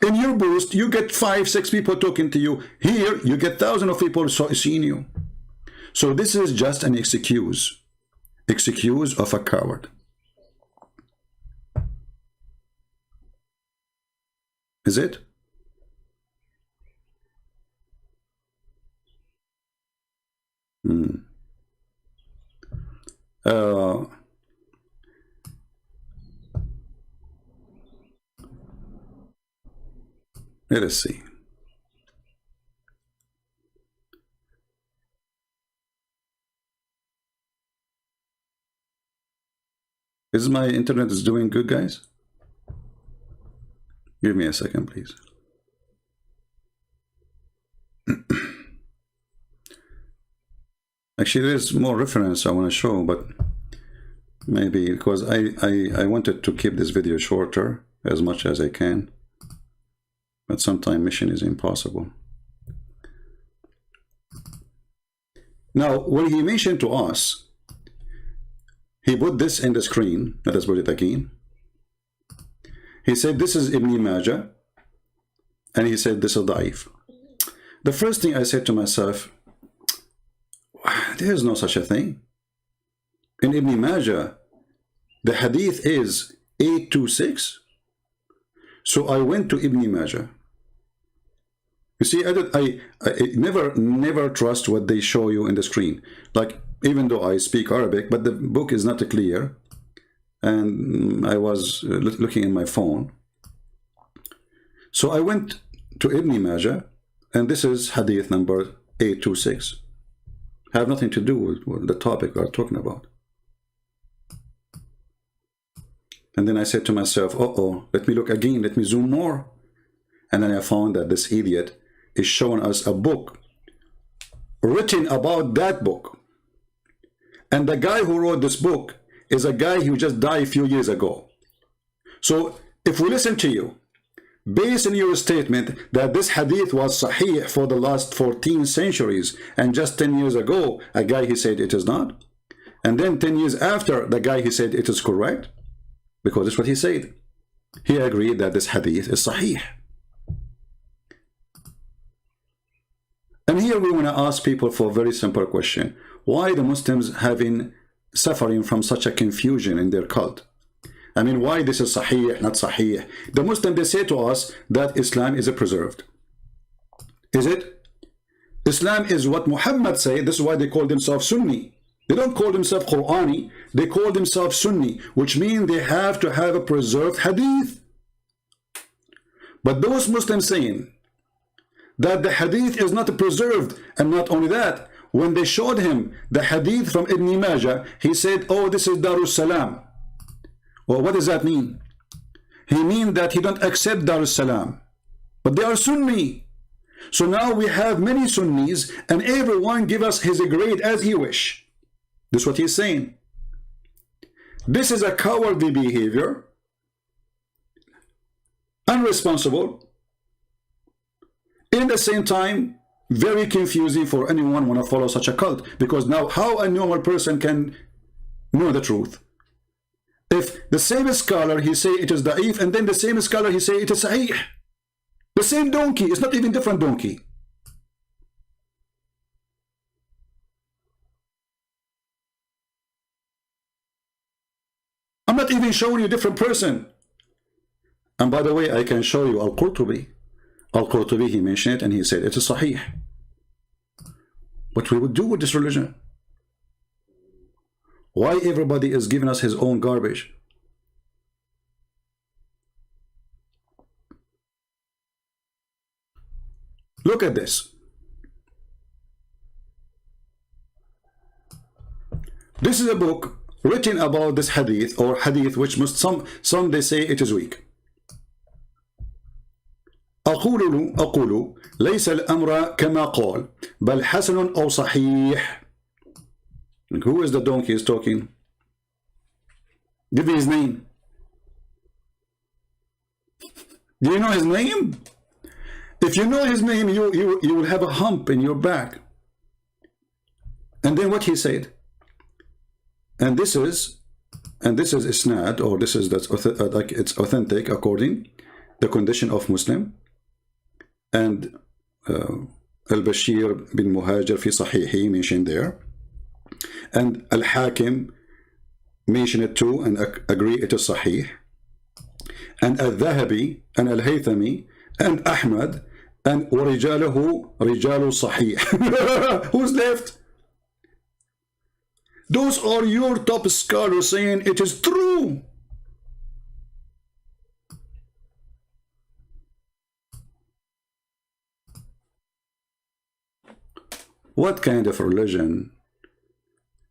In your boost, you get 5, 6 people talking to you. Here, you get thousands of people seeing you. So this is just an excuse. Excuse of a coward. Is it? Let us see. Is my internet is doing good, guys? Give me a second, please. Actually, there's more reference I want to show, but maybe because I wanted to keep this video shorter as much as I can, but sometimes mission is impossible. Now, when he mentioned to us, he put this in the screen. Let us put it again. He said, this is Ibn Majah, and he said, this is Da'if. The first thing I said to myself, there is no such a thing. In Ibn Majah, the hadith is 826. So I went to Ibn Majah. You see, I never trust what they show you in the screen. Like, even though I speak Arabic, but the book is not clear. And I was looking in my phone. So I went to Ibn Majah, and this is hadith number 826. Have nothing to do with the topic we're talking about. And then I said to myself, uh-oh, let me look again, let me zoom more. And then I found that this idiot is showing us a book written about that book. And the guy who wrote this book is a guy who just died a few years ago. So if we listen to you, based on your statement that this hadith was sahih for the last 14 centuries, and just 10 years ago, a guy he said it is not, and then 10 years after, the guy he said it is correct, because that's what he said. He agreed that this hadith is sahih. And here we want to ask people for a very simple question. Why the Muslims suffering from such a confusion in their cult? I mean, why this is sahih, not sahih? The Muslims, they say to us that Islam is preserved. Is it? Islam is what Muhammad said. This is why they call themselves Sunni. They don't call themselves Qur'ani. They call themselves Sunni, which means they have to have a preserved hadith. But those Muslims saying that the hadith is not preserved, and not only that, when they showed him the hadith from Ibn Majah, he said, oh, this is Darus Salam. Well, what does that mean? He means that he don't accept Darus Salam, but they are Sunni. So now we have many Sunnis, and everyone give us his grade as he wish. This is what he's saying. This is a cowardly behavior, unresponsible, in the same time very confusing for anyone want to follow such a cult, because now how a normal person can know the truth? If the same scholar he say it is da'if, and then the same scholar he say it is sahih, the same donkey, it's not even different donkey. I'm not even showing you a different person. And by the way, I can show you Al-Qurtubi. Al-Qurtubi, he mentioned it and he said it is sahih. What we would do with this religion? Why everybody is giving us his own garbage? Look at this. This is a book written about this hadith, or hadith which some they say it is weak. أقول ليس الأمر كما قال بل حسن أو صحيح. And who is the donkey is talking? Give me his name. Do you know his name? If you know his name, you will have a hump in your back. And then what he said, and this is isnad, or this is like it's authentic according the condition of Muslim. And Al-Bashir bin Muhajir fi Sahihi mentioned there, and Al-Hakim mentioned it too and agree it is Sahih, and Al-Dhahabi and Al-Haythami and Ahmad and وَرِجَالُهُ رِجَالُ صَحِيح. Who's left? Those are your top scholars saying it is true. What kind of religion?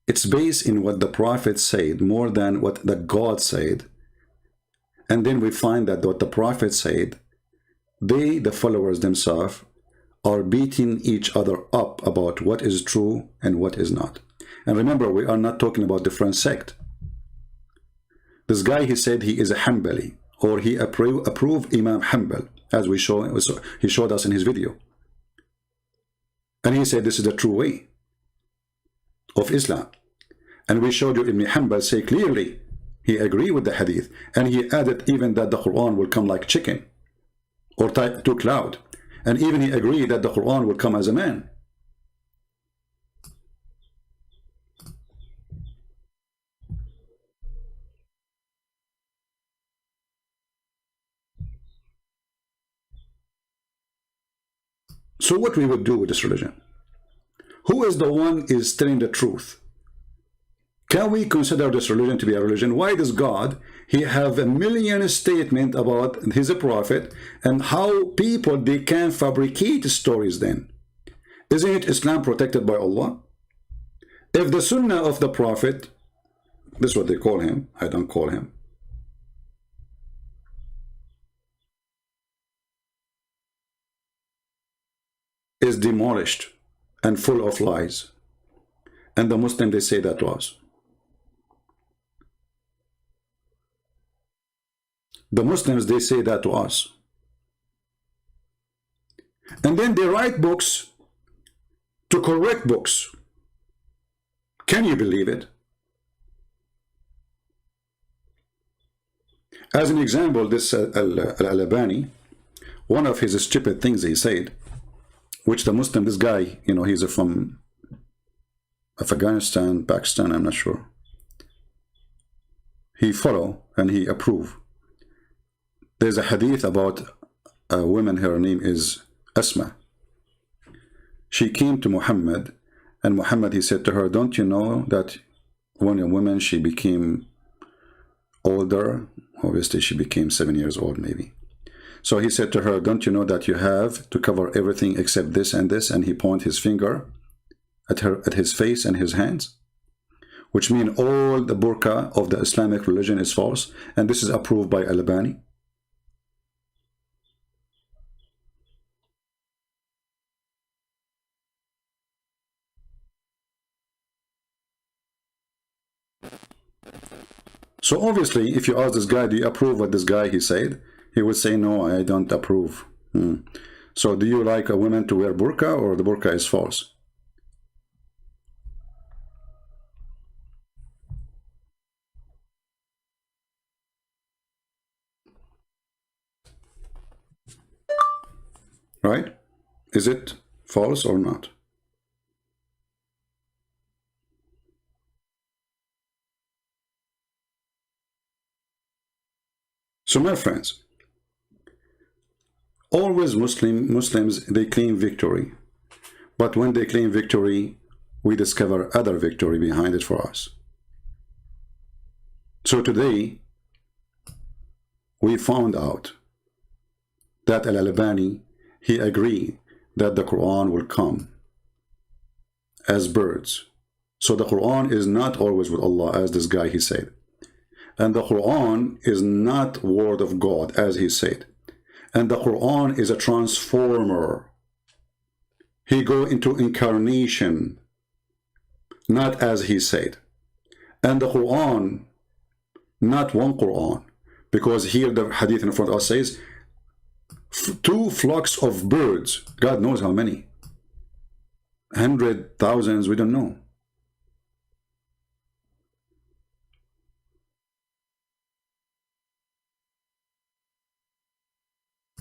It's based in what the Prophet said more than what the God said. And then we find that what the Prophet said, they, the followers themselves, are beating each other up about what is true and what is not. And remember, we are not talking about different sect. This guy, he said he is a Hanbali, or he approved Imam Hanbal, as he showed us in his video. And he said this is the true way of Islam. And we showed you Ibn Hanbal say clearly he agreed with the hadith, and he added even that the Quran will come like chicken or too loud, and even he agreed that the Quran will come as a man. So what we would do with this religion? Who is the one is telling the truth? Can we consider this religion to be a religion? Why does God, he have a million statements about his prophet, and how people, they can fabricate stories then? Isn't it Islam protected by Allah? If the sunnah of the prophet, this is what they call him, I don't call him, is demolished and full of lies, and the Muslim, they say that to us. The Muslims, they say that to us. And then they write books to correct books. Can you believe it? As an example, this Al-Albani, one of his stupid things he said, which the Muslim, this guy, you know, he's from Afghanistan, Pakistan, I'm not sure. He follow and he approve. There's a hadith about a woman, her name is Asma. She came to Muhammad, and Muhammad, he said to her, don't you know that when a woman, she became older, obviously she became 7 years old maybe. So he said to her, don't you know that you have to cover everything except this and this? And he pointed his finger at her, at his face and his hands, which mean all the burqa of the Islamic religion is false. And this is approved by Al-Albani. So obviously, if you ask this guy, do you approve what this guy he said? He would say, no, I don't approve. So do you like a woman to wear burqa, or the burqa is false? Right? Is it false or not? So my friends, always Muslims, they claim victory. But when they claim victory, we discover other victory behind it for us. So today, we found out that Al-Albani, he agreed that the Quran will come as birds. So the Quran is not always with Allah, as this guy he said. And the Quran is not word of God, as he said. And the Quran is a transformer. He go into incarnation, not as he said. And the Quran, not one Quran, because here the hadith in front of us says, 2 flocks of birds, God knows how many, 100,000s, we don't know.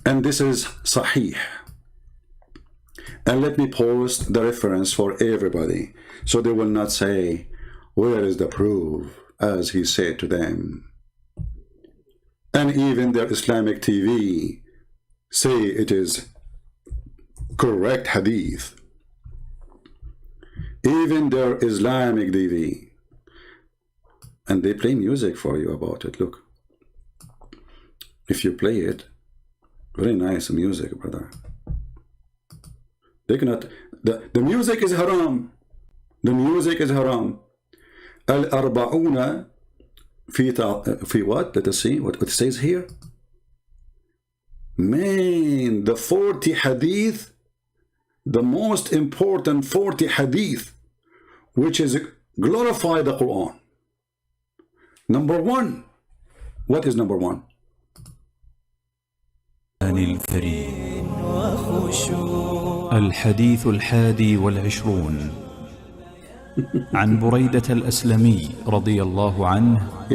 And this is Sahih. And let me post the reference for everybody, so they will not say, where is the proof, as he said to them. And even their Islamic TV say it is correct hadith. Even their Islamic TV. And they play music for you about it. Look. If you play it, very nice music, brother. They cannot. The music is haram. The music is haram. Al-arba'una fi what? Let us see what it says here. Man, the 40 hadith, the most important 40 hadith, which is glorify the Quran. Number 1. What is number 1? الكريم الحديث 21 عن بريدة الأسلمي رضي الله عنه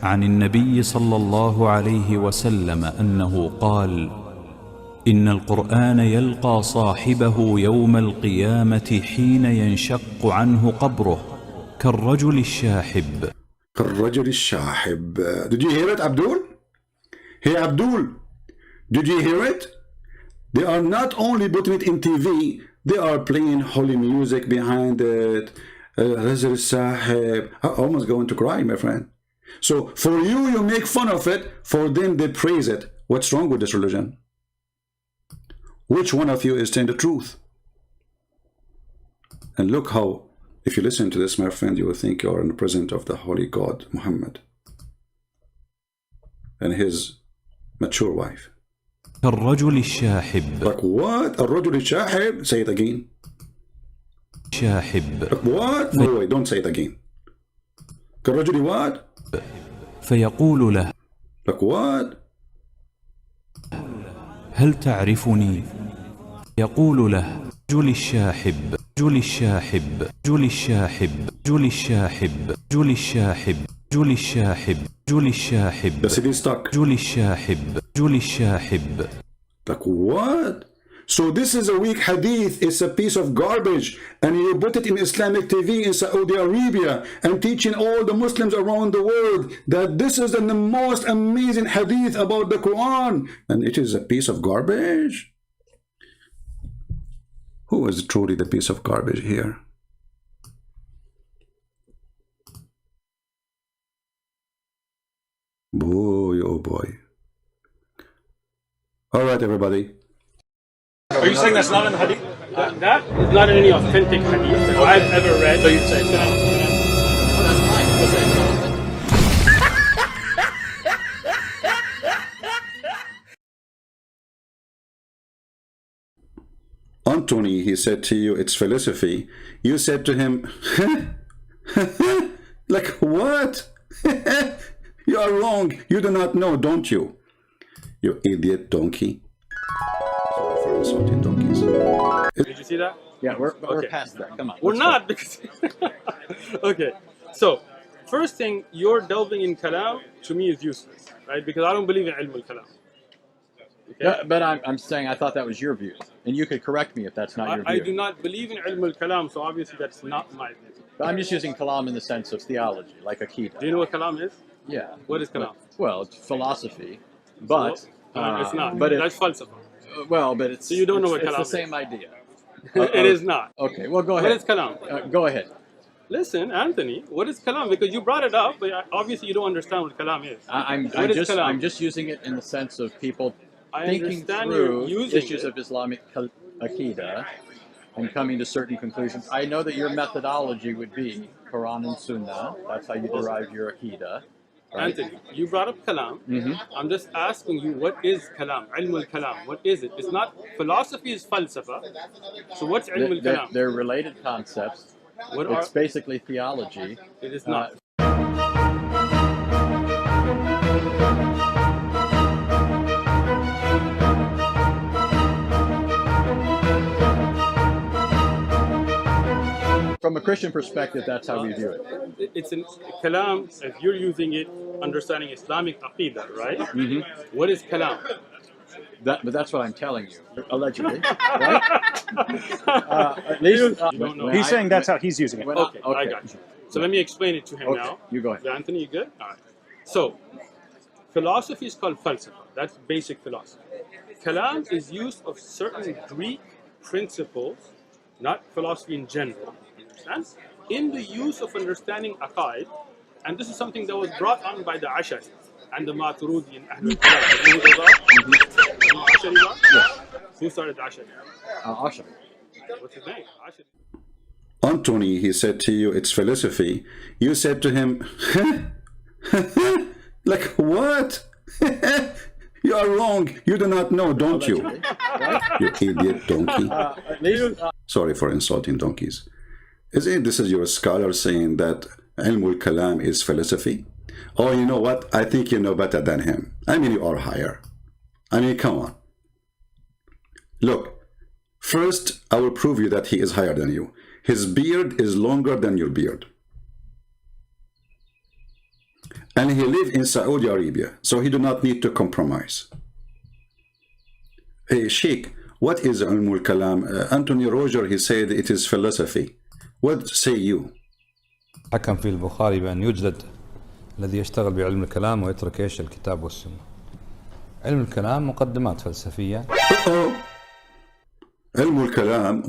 عن النبي صلى الله عليه وسلم أنه قال: إن القرآن يلقى صاحبه يوم القيامة حين ينشق عنه قبره كالرجل الشاحب. كالرجل الشاحب. Did you hear it, Abdul? Hey, Abdul, did you hear it? They are not only putting it in TV, they are playing holy music behind it. Rajul Sahib. I'm almost going to cry, my friend. So for you, you make fun of it. For them, they praise it. What's wrong with this religion? Which one of you is telling the truth? And look how, if you listen to this, my friend, you will think you are in the presence of the holy God, Muhammad, and his mature wife. الرجل الشاحب. Like what? الرجل الشاحب? Say it again. شاحب. Like what? No, wait, don't say it again. كالرجل what? فيقول له. Like what? هل تعرفني؟ يقول له: رجل الشاحب، رجل الشاحب، رجل الشاحب، رجل الشاحب، رجل الشاحب، رجل الشاحب، رجل الشاحب. The city is stuck. رجل الشاحب، رجل الشاحب. Like what? So this is a weak hadith. It's a piece of garbage, and you put it in Islamic TV in Saudi Arabia and teaching all the Muslims around the world that this is the most amazing hadith about the Quran, and it is a piece of garbage. Who is truly the piece of garbage here? Boy, oh boy. All right, everybody. Are you saying that's not in the hadith? That is not in any authentic hadith that I've ever read. So you'd say no. That's fine. We'll say no. Anthony, he said to you, it's philosophy. You said to him, like, what? You are wrong. You do not know, don't you? You idiot donkey. Sorry for insulting donkeys. Did you see that? Yeah, we're past that. Come on. We're let's not go. because. Okay, so first thing, you're delving in kalam to me is useless, right? Because I don't believe in ilm al-kalam. Okay? Yeah, but I'm saying I thought that was your view, and you could correct me if that's not your view. I do not believe in ilm al-kalam, so obviously that's not my view. But I'm just using kalam in the sense of theology, like akida. Do you know what kalam is? Yeah. What is kalam? Well, it's philosophy, but It's not. But That's falsafa. well, but it's So you don't know what it's kalam the is. same idea. It is not. Okay, well, go What ahead. is kalam? Go ahead. Listen, Anthony, what is kalam? Because you brought it up, but obviously you don't understand what kalam is. I'm just using it in the sense of people I thinking understand through you're using issues it. of Islamic akida and coming to certain conclusions. I know that your methodology would be Quran and Sunnah. That's how you derive your akida. Right? Anthony, you brought up kalam. I'm just asking you, what is kalam? Ilm al-kalam. What is it? It's not, philosophy is falsafa. So what's ilm al-kalam? They're related concepts. It's basically theology. It is not. From a Christian perspective, that's how we view it. It's in kalam, if you're using it, understanding Islamic aqidah, right? What is kalam? But that's what I'm telling you, allegedly. Right? At least You don't know. He's saying that's how he's using it. Okay, I got you. So let me explain it to him now. You go ahead. Anthony, you good? All right. So, philosophy is called falsafa. That's basic philosophy. Kalam is used of certain Greek principles, not philosophy in general, understand? In the use of understanding aqaid, and this is something that was brought on by the Ashari and the Maturidi and Ahlul Kalam. You know who those are? You know Ashari are? Yes. Who started Ashari? Ashari. What's his name? Ashari. Anthony, he said to you, it's philosophy. You said to him, like, what? You are wrong. You do not know, don't you? You idiot donkey. At least, Sorry for insulting donkeys. Isn't this is your scholar saying that ilm al-kalam is philosophy? Oh, you know what? I think you know better than him. I mean, you are higher. I mean, come on. Look, first, I will prove you that he is higher than you. His beard is longer than your beard. And he lives in Saudi Arabia, so he do not need to compromise. Hey, Sheikh, what is ilm al-kalam? Anthony Roger, he said it is philosophy. What say you? حكم في البخاري بأن يجلد الذي يشتغل بعلم الكلام ويترك ايش الكتاب والسنة. علم الكلام مقدمات فلسفية. علم الكلام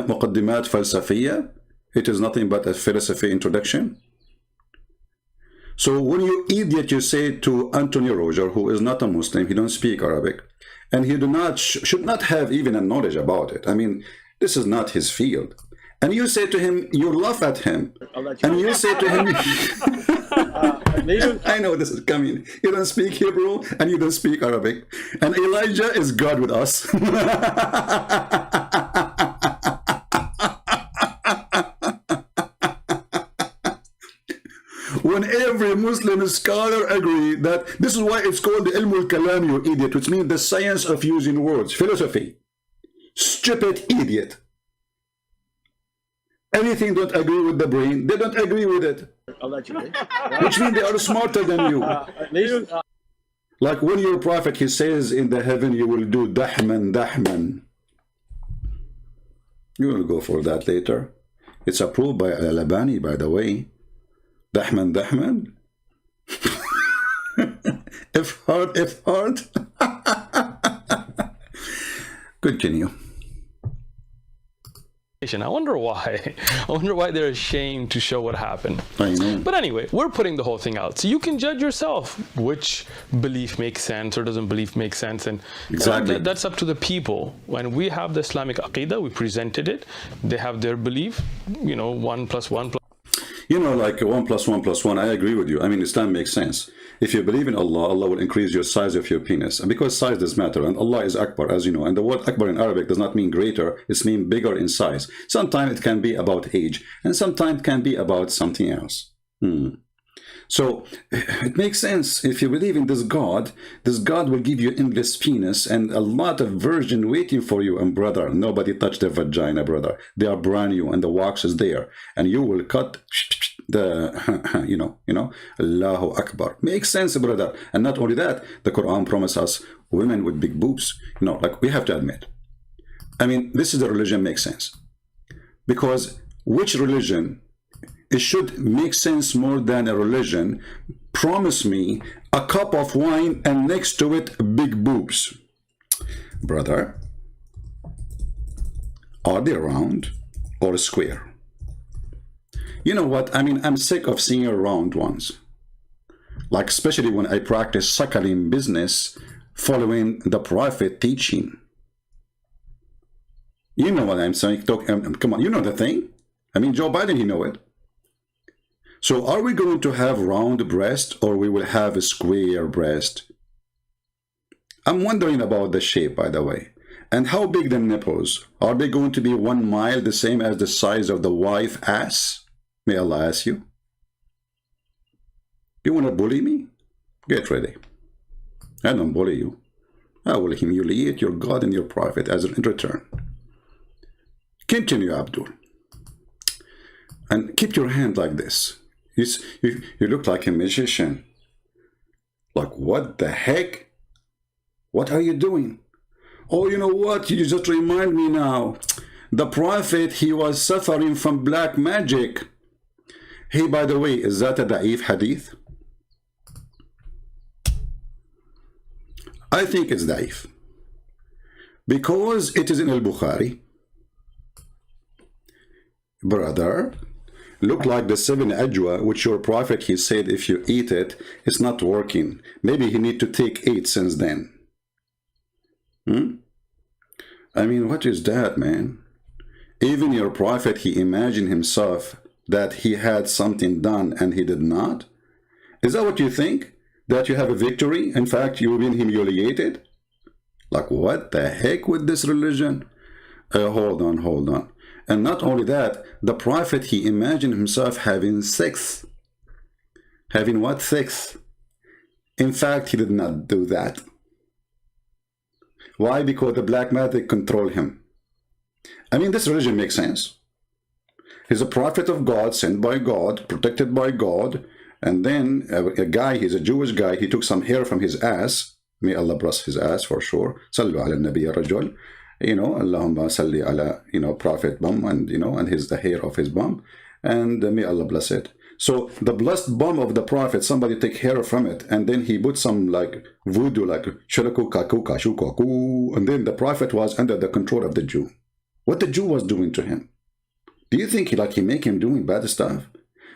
مقدمات فلسفية. It is nothing but a philosophy introduction. So when you idiot, you say to Anthony Roger, who is not a Muslim, he don't speak Arabic, and he should not have even a knowledge about it. I mean, this is not his field. And you say to him, you laugh at him, and you say to him, I know this is coming. You don't speak Hebrew and you don't speak Arabic, and Elijah is God with us. When every Muslim scholar agree that this is why it's called the ilm al-kalam, you idiot, which means the science of using words, philosophy. Stupid idiot. Anything don't agree with the brain, they don't agree with it. allegedly. Which means they are smarter than you. At least, Like when your prophet, he says in the heaven, you will do dahman, dahman. You will go for that later. It's approved by Al-Albani, by the way. Dahman, dahman. If hard, if hard. presentation. I wonder why. I wonder why they're ashamed to show what happened. I know. But anyway, we're putting the whole thing out. So you can judge yourself which belief makes sense or doesn't belief make sense. And Exactly. that's up to the people. When we have the Islamic Aqidah, we presented it. They have their belief, 1 + 1 +. You know, like 1 + 1 + 1, I agree with you. I mean, Islam makes sense. If you believe in Allah, Allah will increase your size of your penis. And because size does matter, and Allah is Akbar, as you know. And the word Akbar in Arabic does not mean greater, it means bigger in size. Sometimes it can be about age, and sometimes it can be about something else. So it makes sense. If you believe in this God will give you endless penis and a lot of virgin waiting for you. And brother, nobody touched the vagina, brother. They are brand new and the wax is there. And you will cut the, Allahu Akbar. Makes sense, brother. And not only that, the Quran promises us women with big boobs. Like we have to admit. I mean, this is the religion makes sense. Because which religion, it should make sense more than a religion, promise me a cup of wine and next to it big boobs. Brother, are they round or square? You know what? I mean, I'm sick of seeing round ones. Like especially when I practice suckling business following the Prophet teaching. You know what I'm saying? Come on, you know the thing? I mean, Joe Biden, he know it. So are we going to have round breast or we will have a square breast? I'm wondering about the shape, by the way. And how big the nipples? Are they going to be 1 mile, the same as the size of the wife ass? May Allah ask you. You want to bully me? Get ready. I don't bully you. I will humiliate your God and your Prophet as in return. Continue, Abdul. And keep your hand like this. You look like a magician. Like, what the heck? What are you doing? Oh, you know what? You just remind me now. The Prophet, he was suffering from black magic. Hey, by the way, is that a da'if hadith? I think it's da'if. Because it is in al-Bukhari. Brother, look like the 7 ajwa, which your Prophet, he said, if you eat it, it's not working. Maybe he need to take 8 since then. I mean, what is that, man? Even your Prophet, he imagined himself that he had something done and he did not? Is that what you think? That you have a victory? In fact, you've been humiliated? Like, what the heck with this religion? Hold on. And not only that, the Prophet, he imagined himself having sex. Having what? Sex. In fact, he did not do that. Why? Because the black magic controlled him. I mean, this religion makes sense. He's a prophet of God, sent by God, protected by God. And then a guy, he's a Jewish guy, he took some hair from his ass. May Allah bless his ass for sure. Sallu ala nabiy rajul. Allahumma salli ala, Prophet bum, and, and the hair of his bum. And may Allah bless it. So the blessed bum of the Prophet, somebody take hair from it, and then he put some like voodoo, like shuraku kaku kashu kaku, and then the Prophet was under the control of the Jew. What the Jew was doing to him? Do you think he make him doing bad stuff?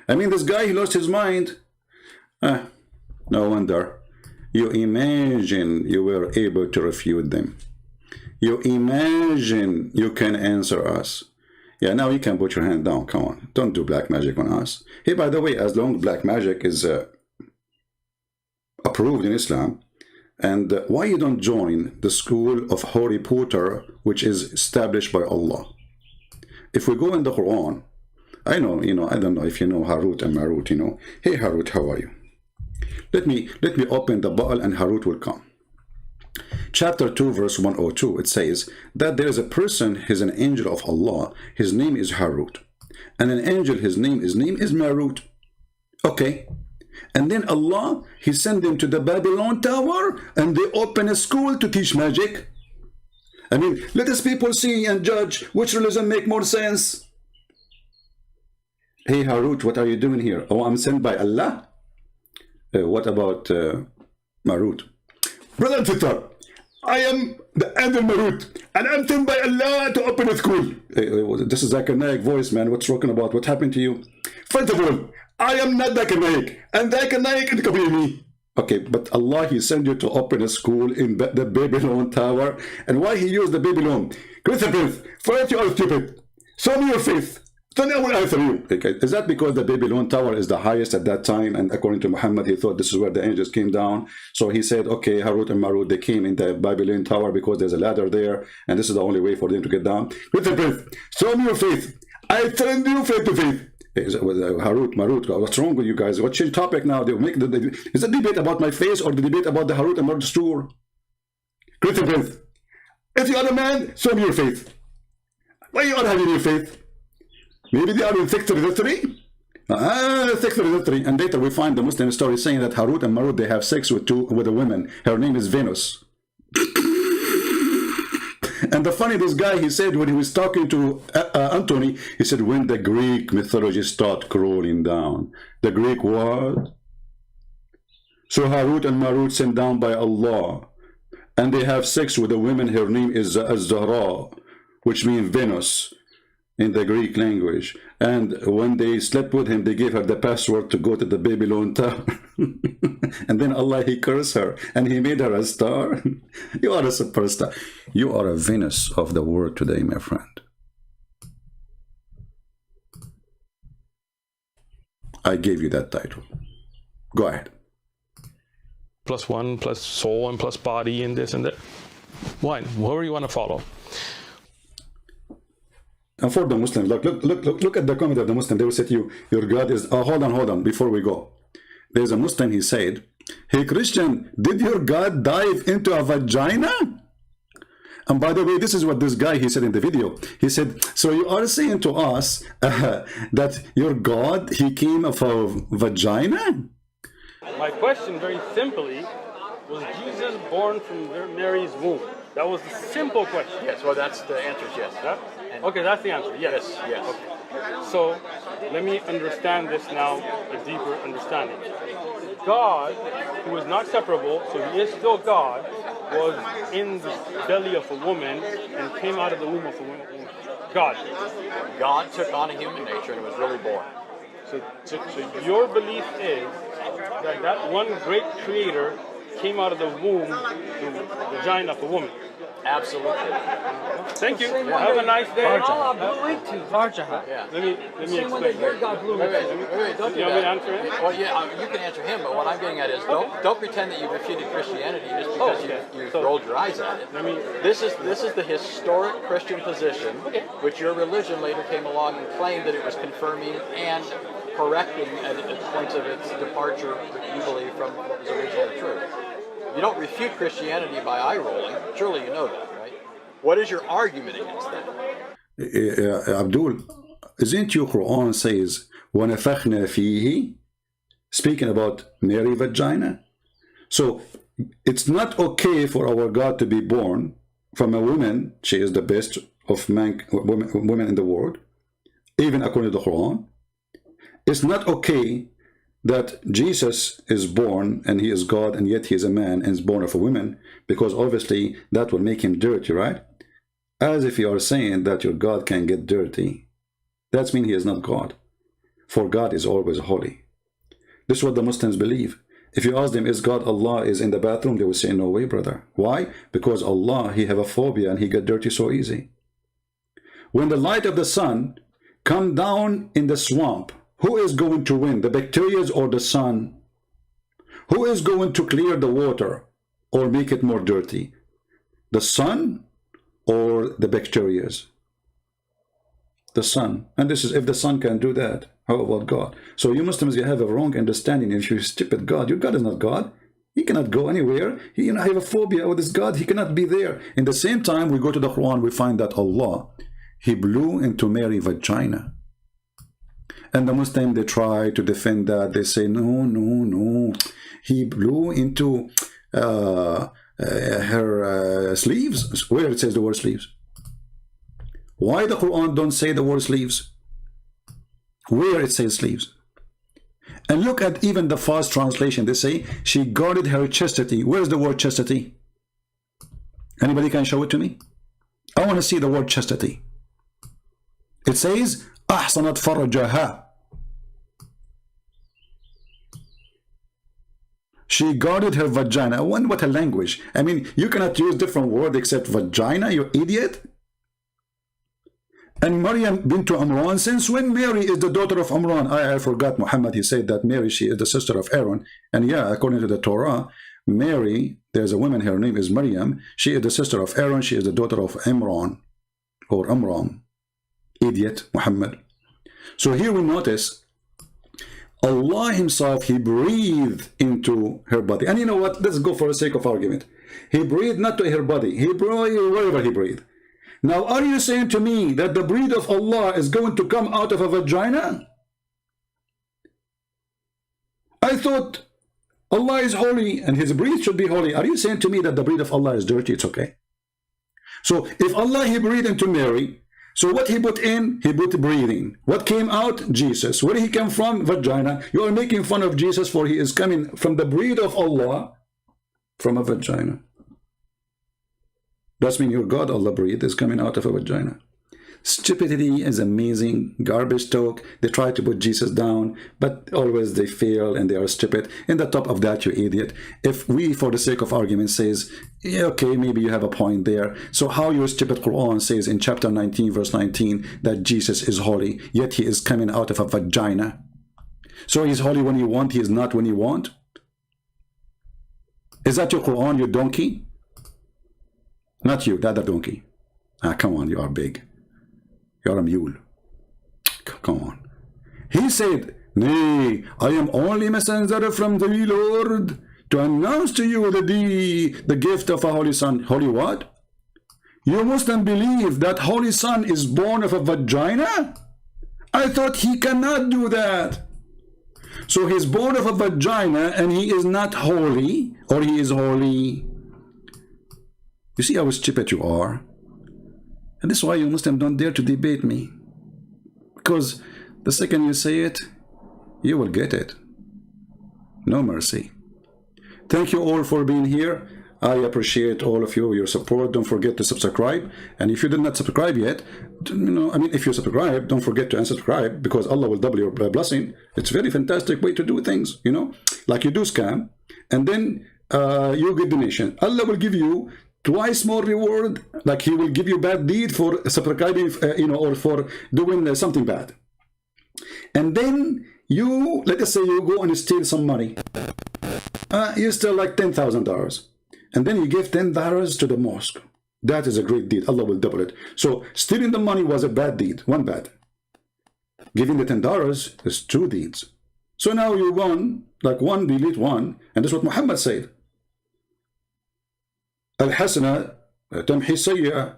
I mean, this guy, he lost his mind. No wonder. You imagine you were able to refute them. You imagine you can answer us. Yeah, now you can put your hand down. Come on. Don't do black magic on us. Hey, by the way, as long as black magic is approved in Islam, and why you don't join the school of Harry Potter, which is established by Allah? If we go in the Quran, I know, I don't know if you know Harut and Marut, Hey, Harut, how are you? Let me open the Baal and Harut will come. Chapter 2, verse 102, it says that there is a person, he's an angel of Allah, his name is Harut. And an angel, his name is Marut. Okay. And then Allah, he sent them to the Babylon tower and they open a school to teach magic. I mean, let us people see and judge which religion make more sense. Hey, Harut, what are you doing here? Oh, I'm sent by Allah? What about Marut? Brother and sister, I am and Marut, and I'm sent by Allah to open a school. This is Zakir Naik voice, man. What's talking about? What happened to you? First of all, I am not Zakir Naik, and Zakir Naik is me. Okay, but Allah, He sent you to open a school in the Babylon Tower. And why He used the Babylon? Christian Prince, first you are stupid. Show me your faith. Then I will answer you. Okay. Is that because the Babylon Tower is the highest at that time? And according to Muhammad, he thought this is where the angels came down. So he said, okay, Harut and Marut, they came in the Babylon Tower because there's a ladder there. And this is the only way for them to get down. Christian Prince, show me your faith. I send you faith to faith. Harut, Marut, what's wrong with you guys? What change topic now? They make is the debate about my face or the debate about the Harut and Marut store? Christian Prince, if you are a man, show me your faith. Why you are having your faith? Maybe they are in 633. 633. And later we find the Muslim story saying that Harut and Marut, they have sex with a woman. Her name is Venus. And the funny, this guy, he said when he was talking to Anthony, he said when the Greek mythology start crawling down. The Greek what? So Harut and Marut sent down by Allah. And they have sex with a woman. Her name is Zahra, which means Venus in the Greek language. And when they slept with him, they gave her the password to go to the Babylon Tower. And then Allah, He cursed her and He made her a star. You are a superstar. You are a Venus of the world today, my friend. I gave you that title. Go ahead. Plus one, plus soul, and plus body, and this and that. Why? Whoever you want to follow. And for the Muslims, look at the comment of the Muslim. They will say to you, your God is... Oh, hold on, before we go. There's a Muslim, he said, hey Christian, did your God dive into a vagina? And by the way, this is what this guy, he said in the video. He said, so you are saying to us that your God, He came of a vagina? My question, very simply, was Jesus born from Mary's womb? That was the simple question. Yes, well, that's the answer is yes. Yeah? Okay, that's the answer. Yes. Yes. Okay. So let me understand this now, a deeper understanding. God, who is not separable, so He is still God, was in the belly of a woman and came out of the womb of a woman. God took on a human nature and was really born. So your belief is that that one great creator came out of the womb, the vagina of a woman. Absolutely. Thank you. Have a nice day. Yeah. Let me explain. Wait, don't do You want me to answer him? Well, yeah, you can answer him, but what I'm getting at is don't pretend that you've refuted Christianity just because you've rolled your eyes at it. This is the historic Christian position, which your religion later came along and claimed that it was confirming and correcting at points of its departure, you believe, from what was originally true. You don't refute Christianity by eye rolling. Surely you know that, right? What is your argument against that? Abdul, isn't your Quran says وَنَفَخْنَا فِيهِ, speaking about Mary vagina? So it's not okay for our God to be born from a woman. She is the best of women in the world, even according to the Quran. It's not okay that Jesus is born and He is God and yet He is a man and is born of a woman, because obviously that will make Him dirty, right? As if you are saying that your God can get dirty. That means He is not God, for God is always holy. This is what the Muslims believe. If you ask them, is God Allah is in the bathroom, they will say, no way, brother. Why? Because Allah, He have a phobia and He get dirty so easy. When the light of the sun come down in the swamp, who is going to win, the bacteria or the sun? Who is going to clear the water or make it more dirty? The sun or the bacteria? The sun. And this is if the sun can do that, how about God? So you Muslims, you have a wrong understanding. If you stupid God, your God is not God. He cannot go anywhere. He have a phobia with this God. He cannot be there. In the same time, we go to the Quran, we find that Allah, He blew into Mary's vagina. And the Muslim, they try to defend that. They say, no. He blew into her sleeves. Where it says the word sleeves? Why the Quran don't say the word sleeves? Where it says sleeves? And look at even the fast translation. They say, she guarded her chastity. Where's the word chastity? Anybody can show it to me? I want to see the word chastity. It says أحصنت فرجها. She guarded her vagina. What a language. I mean, you cannot use different word except vagina, you idiot. And Maryam bint Imran, since when Mary is the daughter of Imran? I forgot Muhammad, he said that Mary, she is the sister of Aaron. And yeah, according to the Torah, Mary, there's a woman, her name is Maryam. She is the sister of Aaron. She is the daughter of Imran or Amram. Idiot, Muhammad. So here we notice Allah himself, he breathed into her body. And you know what? Let's go for the sake of argument. He breathed not to her body. He breathed wherever he breathed. Now, are you saying to me that the breath of Allah is going to come out of a vagina? I thought Allah is holy and his breath should be holy. Are you saying to me that the breath of Allah is dirty? It's okay. So if Allah, he breathed into Mary, so what he put in, he put breathing. What came out? Jesus. Where he came from? Vagina. You are making fun of Jesus, for he is coming from the breath of Allah from a vagina. That means your God, Allah breathe, is coming out of a vagina. Stupidity is amazing. Garbage talk. They try to put Jesus down, but always they fail and they are stupid. In the top of that, you idiot. If we, for the sake of argument, says, yeah, okay, maybe you have a point there. So how your stupid Quran says in chapter 19, verse 19, that Jesus is holy, yet he is coming out of a vagina. So he's holy when you want, he is not when you want? Is that your Quran, you donkey? Not you, the other donkey. Ah, come on, you are big. You're a mule. Come on. He said, nay, I am only messenger from the Lord to announce to you the gift of a holy son. Holy what? You Muslim believe that holy son is born of a vagina? I thought he cannot do that. So he's born of a vagina and he is not holy, or he is holy. You see how stupid you are? And this is why you Muslims don't dare to debate me. Because the second you say it, you will get it. No mercy. Thank you all for being here. I appreciate all of you, your support. Don't forget to subscribe. And if you did not subscribe yet, if you subscribe, don't forget to unsubscribe, because Allah will double your blessing. It's a very fantastic way to do things, like you do scam, and then you get donation. Allah will give you twice more reward, like he will give you bad deed for subscribing, or for doing something bad. And then you, let us say you go and steal some money. You steal like $10,000. And then you give $10 to the mosque. That is a great deed. Allah will double it. So stealing the money was a bad deed, one bad. Giving the $10 is two deeds. So now you won, like one delete one, and that's what Muhammad said. Al-Hasana tamhi sayyi'ah.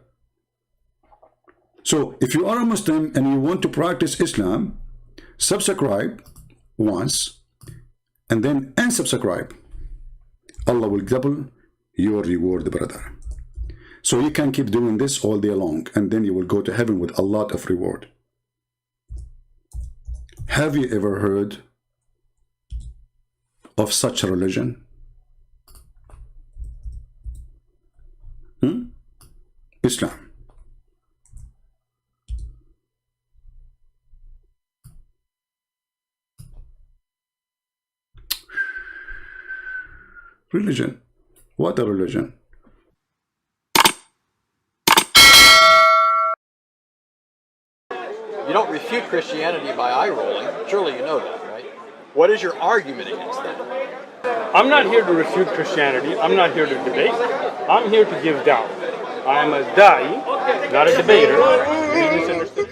So if you are a Muslim and you want to practice Islam, subscribe once and then unsubscribe. Allah will double your reward, brother. So you can keep doing this all day long, and then you will go to heaven with a lot of reward. Have you ever heard of such a religion? Islam. Religion. What a religion. You don't refute Christianity by eye rolling. Surely you know that, right? What is your argument against that? I'm not here to refute Christianity. I'm not here to debate. I'm here to give da'wah. I am a da'i, not a debater. You misunderstood.